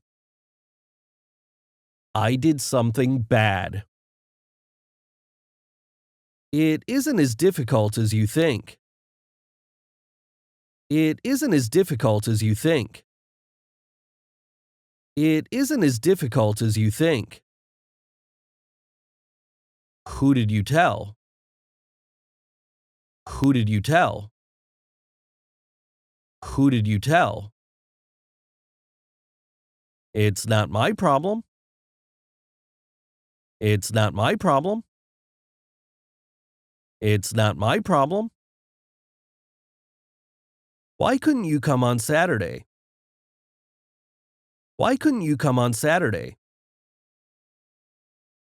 I did something bad. It isn't as difficult as you think. It isn't as difficult as you think. It isn't as difficult as you think. Who did you tell? Who did you tell? Who did you tell? It's not my problem. It's not my problem. It's not my problem. Why couldn't you come on Saturday? Why couldn't you come on Saturday?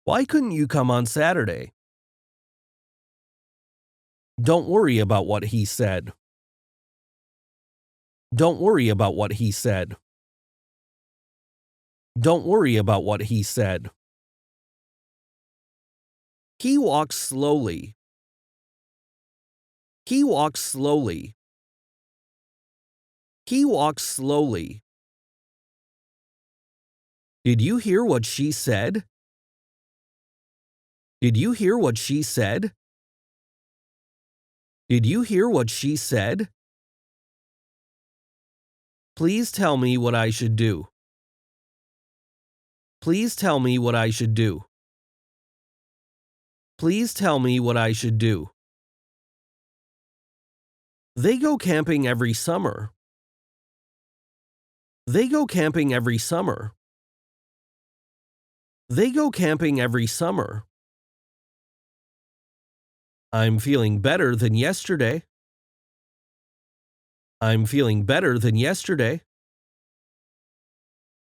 Why couldn't you come on Saturday? Don't worry about what he said. Don't worry about what he said. Don't worry about what he said. He walks slowly. He walks slowly. He walks slowly. Did you hear what she said? Did you hear what she said? Did you hear what she said? Please tell me what I should do. Please tell me what I should do. Please tell me what I should do. They go camping every summer. They go camping every summer. They go camping every summer. I'm feeling better than yesterday. I'm feeling better than yesterday.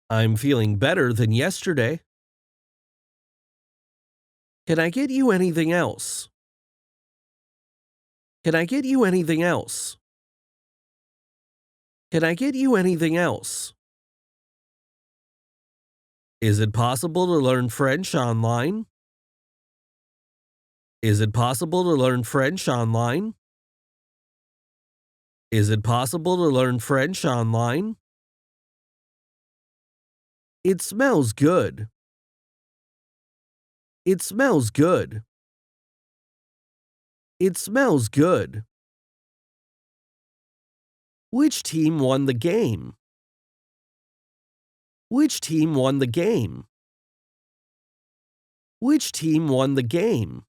I'm feeling better than yesterday. Can I get you anything else? Can I get you anything else? Can I get you anything else? Is it possible to learn French online? Is it possible to learn French online? Is it possible to learn French online? It smells good. It smells good. It smells good. Which team won the game? Which team won the game? Which team won the game?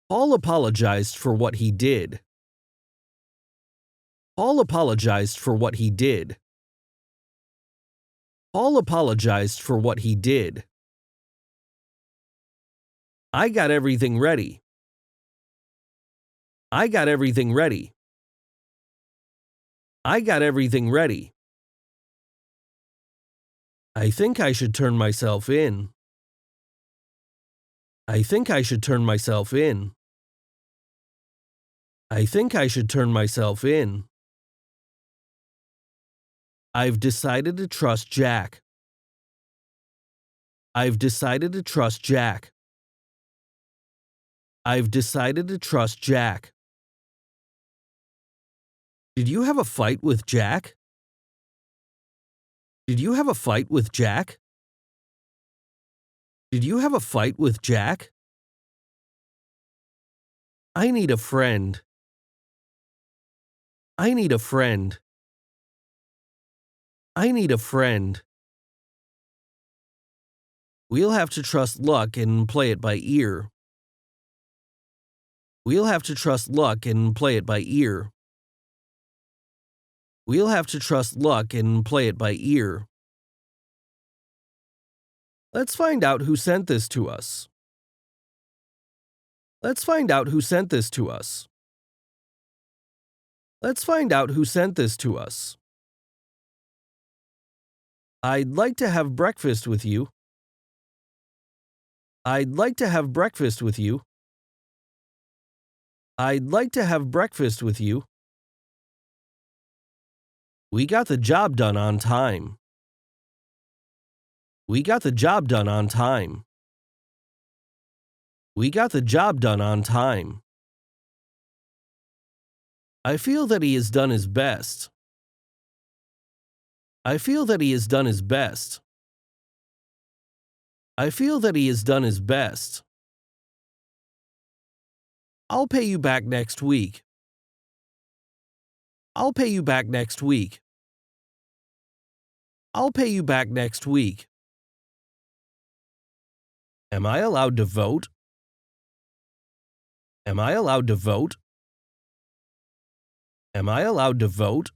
Paul apologized for what he did. Paul apologized for what he did. Paul apologized for what he did. I got everything ready. I got everything ready. I got everything ready. I think I should turn myself in. I think I should turn myself in. I think I should turn myself in. I've decided to trust Jack. I've decided to trust Jack. I've decided to trust Jack. Did you have a fight with Jack? Did you have a fight with Jack? Did you have a fight with Jack? I need a friend. I need a friend. I need a friend. We'll have to trust luck and play it by ear. We'll have to trust luck and play it by ear. We'll have to trust luck and play it by ear. Let's find out who sent this to us. Let's find out who sent this to us. Let's find out who sent this to us. I'd like to have breakfast with you. I'd like to have breakfast with you. I'd like to have breakfast with you. We got the job done on time. We got the job done on time. We got the job done on time. I feel that he has done his best. I feel that he has done his best. I feel that he has done his best. I'll pay you back next week. I'll pay you back next week. I'll pay you back next week. Am I allowed to vote? Am I allowed to vote? Am I allowed to vote?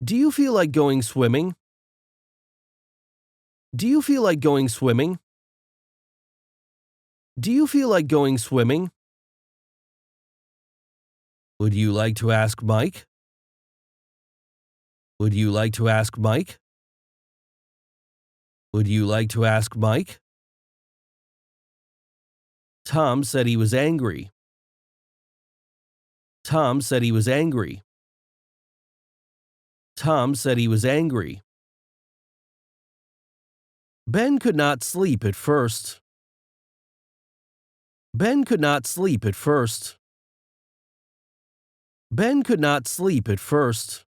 Do you feel like going swimming? Do you feel like going swimming? Do you feel like going swimming? Would you like to ask Mike? Would you like to ask Mike? Would you like to ask Mike? Tom said he was angry. Tom said he was angry. Tom said he was angry. Ben could not sleep at first. Ben could not sleep at first. Ben could not sleep at first.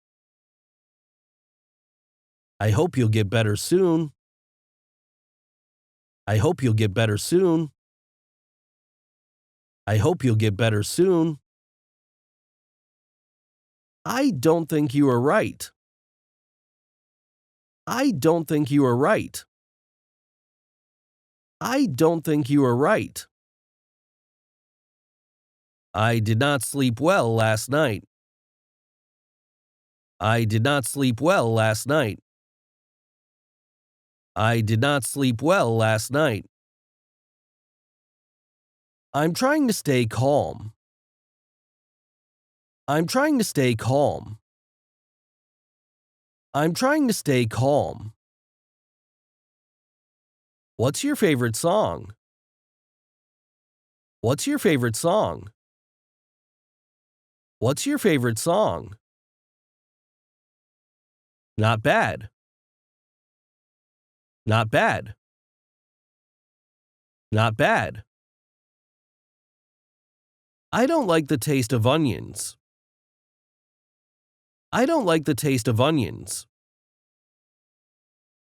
I hope you'll get better soon. I hope you'll get better soon. I hope you'll get better soon. I don't think you are right. I don't think you are right. I don't think you are right. I did not sleep well last night. I did not sleep well last night. I did not sleep well last night. I'm trying to stay calm. I'm trying to stay calm. I'm trying to stay calm. What's your favorite song? What's your favorite song? What's your favorite song? Not bad. Not bad. Not bad. I don't like the taste of onions. I don't like the taste of onions.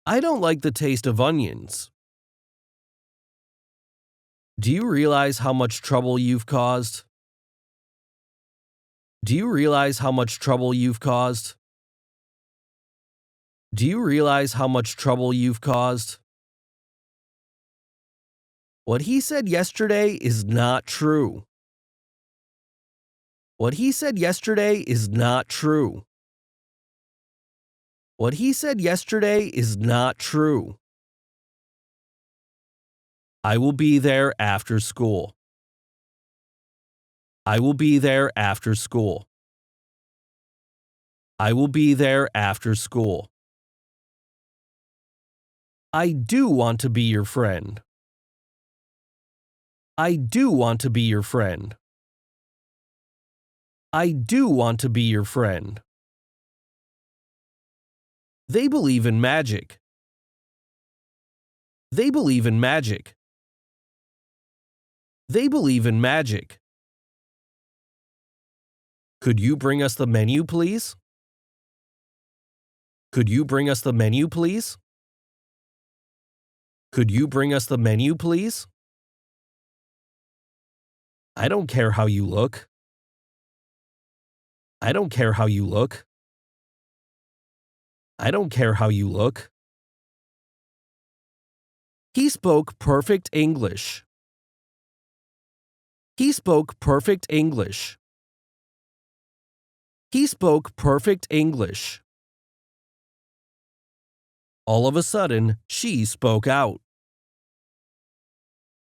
I don't like the taste of onions. Do you realize how much trouble you've caused? Do you realize how much trouble you've caused? Do you realize how much trouble you've caused? What he said yesterday is not true. What he said yesterday is not true. What he said yesterday is not true. I will be there after school. I will be there after school. I will be there after school. I do want to be your friend. I do want to be your friend. I do want to be your friend. They believe in magic. They believe in magic. They believe in magic. Could you bring us the menu, please? Could you bring us the menu, please? Could you bring us the menu, please? I don't care how you look. I don't care how you look. I don't care how you look. He spoke perfect English. He spoke perfect English. He spoke perfect English. All of a sudden, she spoke out.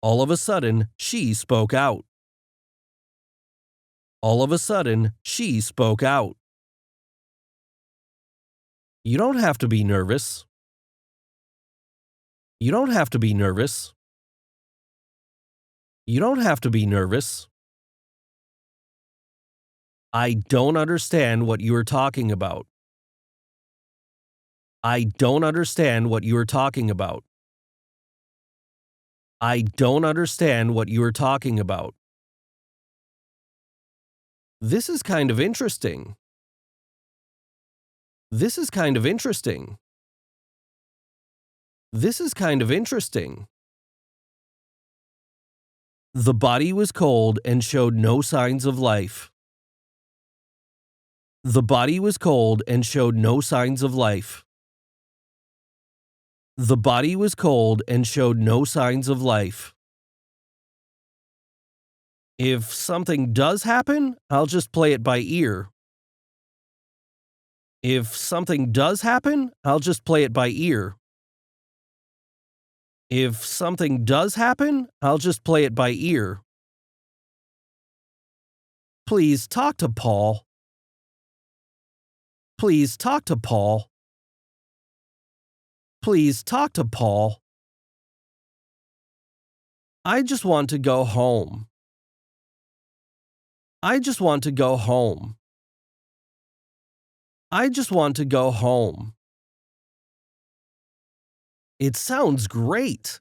All of a sudden, she spoke out. All of a sudden, she spoke out. You don't have to be nervous. You don't have to be nervous. You don't have to be nervous. I don't understand what you are talking about. I don't understand what you are talking about. I don't understand what you are talking about. This is kind of interesting. This is kind of interesting. This is kind of interesting. The body was cold and showed no signs of life. The body was cold and showed no signs of life. The body was cold and showed no signs of life. If something does happen, I'll just play it by ear. If something does happen, I'll just play it by ear. If something does happen, I'll just play it by ear. Please talk to Paul. Please talk to Paul. Please talk to Paul. I just want to go home. I just want to go home. I just want to go home. It sounds great.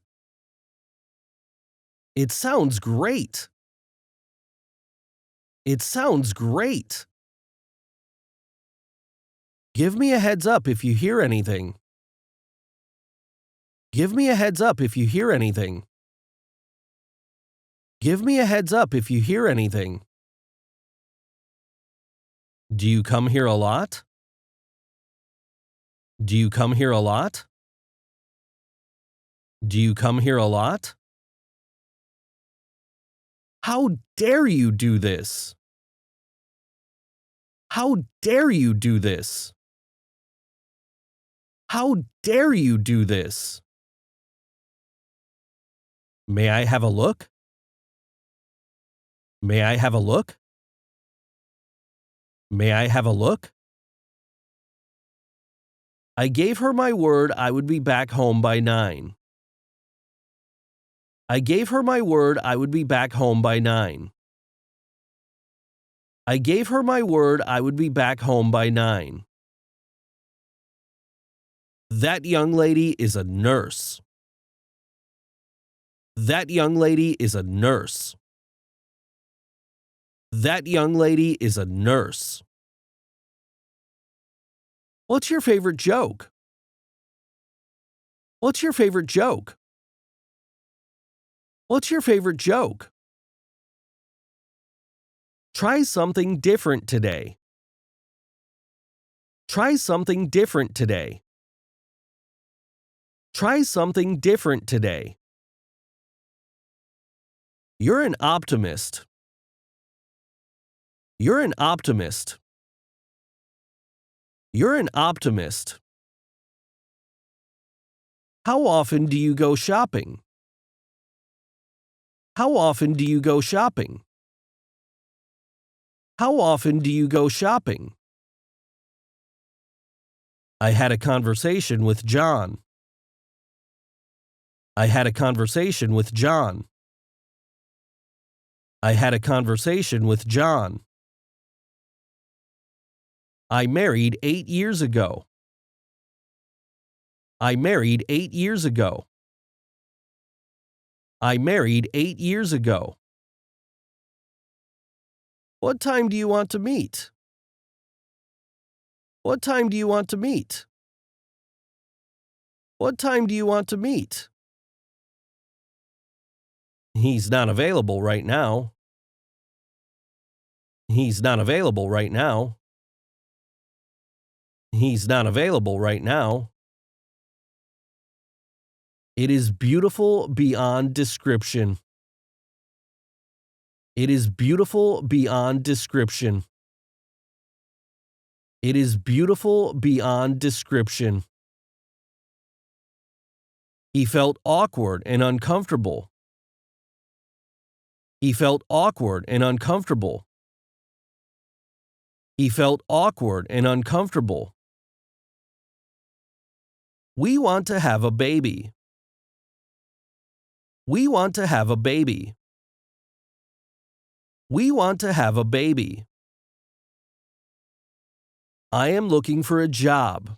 It sounds great. It sounds great. Give me a heads up if you hear anything. Give me a heads up if you hear anything. Give me a heads up if you hear anything. Do you come here a lot? Do you come here a lot? Do you come here a lot? How dare you do this? How dare you do this? How dare you do this? May I have a look? May I have a look? May I have a look? I gave her my word I would be back home by 9. I gave her my word I would be back home by 9. I gave her my word I would be back home by 9. That young lady is a nurse. That young lady is a nurse. That young lady is a nurse. What's your favorite joke? What's your favorite joke? What's your favorite joke? Try something different today. Try something different today. Try something different today. You're an optimist. You're an optimist. You're an optimist. How often do you go shopping? How often do you go shopping? How often do you go shopping? I had a conversation with John. I had a conversation with John. I had a conversation with John. I married 8 years ago. I married 8 years ago. I married 8 years ago. What time do you want to meet? What time do you want to meet? What time do you want to meet? He's not available right now. He's not available right now. He's not available right now. It is beautiful beyond description. It is beautiful beyond description. It is beautiful beyond description. He felt awkward and uncomfortable. He felt awkward and uncomfortable. He felt awkward and uncomfortable. We want to have a baby. We want to have a baby. We want to have a baby. I am looking for a job.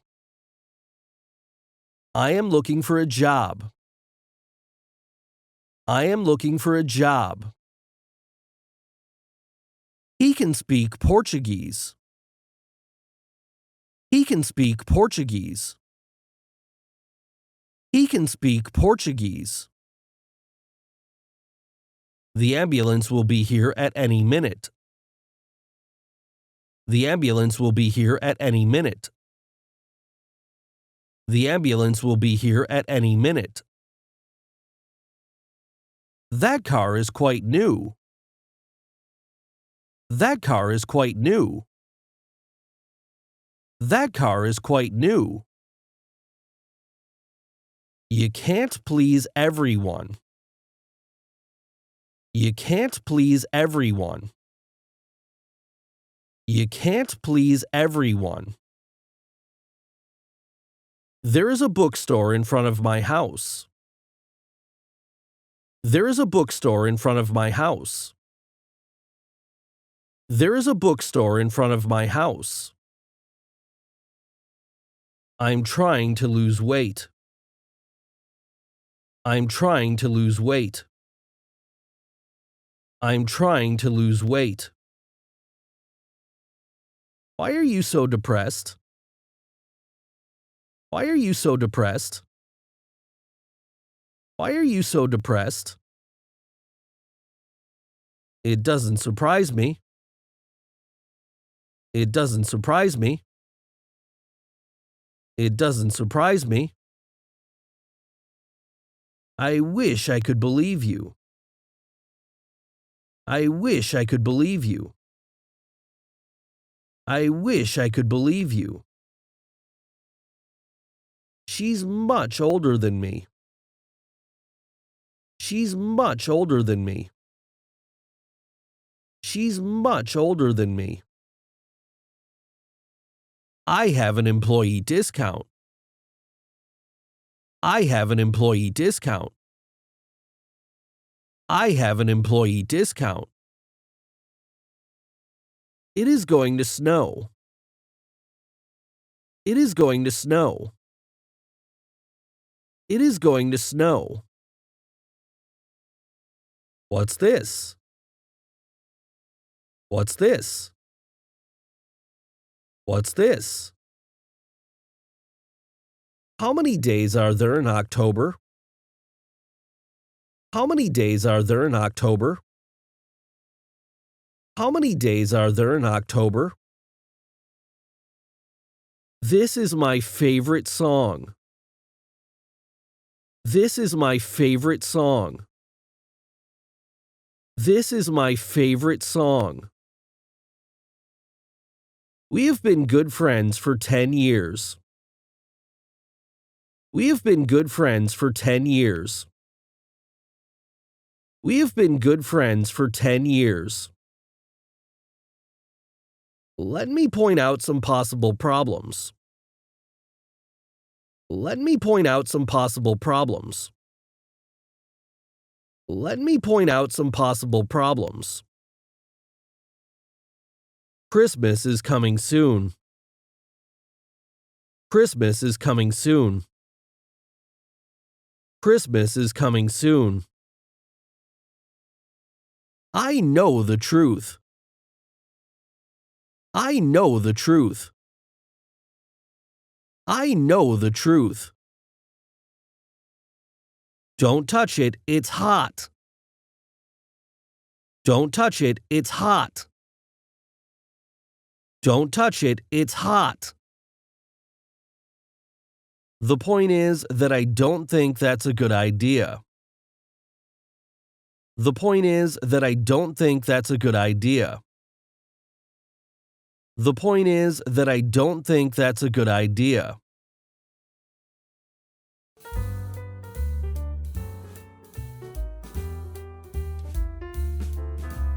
I am looking for a job. I am looking for a job. He can speak Portuguese. He can speak Portuguese. He can speak Portuguese. The ambulance will be here at any minute. The ambulance will be here at any minute. The ambulance will be here at any minute. That car is quite new. That car is quite new. That car is quite new. You can't please everyone. You can't please everyone. You can't please everyone. There is a bookstore in front of my house. There is a bookstore in front of my house. There is a bookstore in front of my house. I'm trying to lose weight. I'm trying to lose weight. I'm trying to lose weight. Why are you so depressed? Why are you so depressed? Why are you so depressed? It doesn't surprise me. It doesn't surprise me. It doesn't surprise me. I wish I could believe you. I wish I could believe you. I wish I could believe you. She's much older than me. She's much older than me. She's much older than me. I have an employee discount. I have an employee discount. I have an employee discount. It is going to snow. It is going to snow. It is going to snow. What's this? What's this? What's this? How many days are there in October? How many days are there in October? How many days are there in October? This is my favorite song. This is my favorite song. This is my favorite song. We have been good friends for 10 years. We have been good friends for 10 years. We have been good friends for 10 years. Let me point out some possible problems. Let me point out some possible problems. Let me point out some possible problems. Christmas is coming soon. Christmas is coming soon. Christmas is coming soon. I know the truth. I know the truth. I know the truth. Don't touch it, it's hot. Don't touch it, it's hot. Don't touch it, it's hot. The point is that I don't think that's a good idea. The point is that I don't think that's a good idea. The point is that I don't think that's a good idea.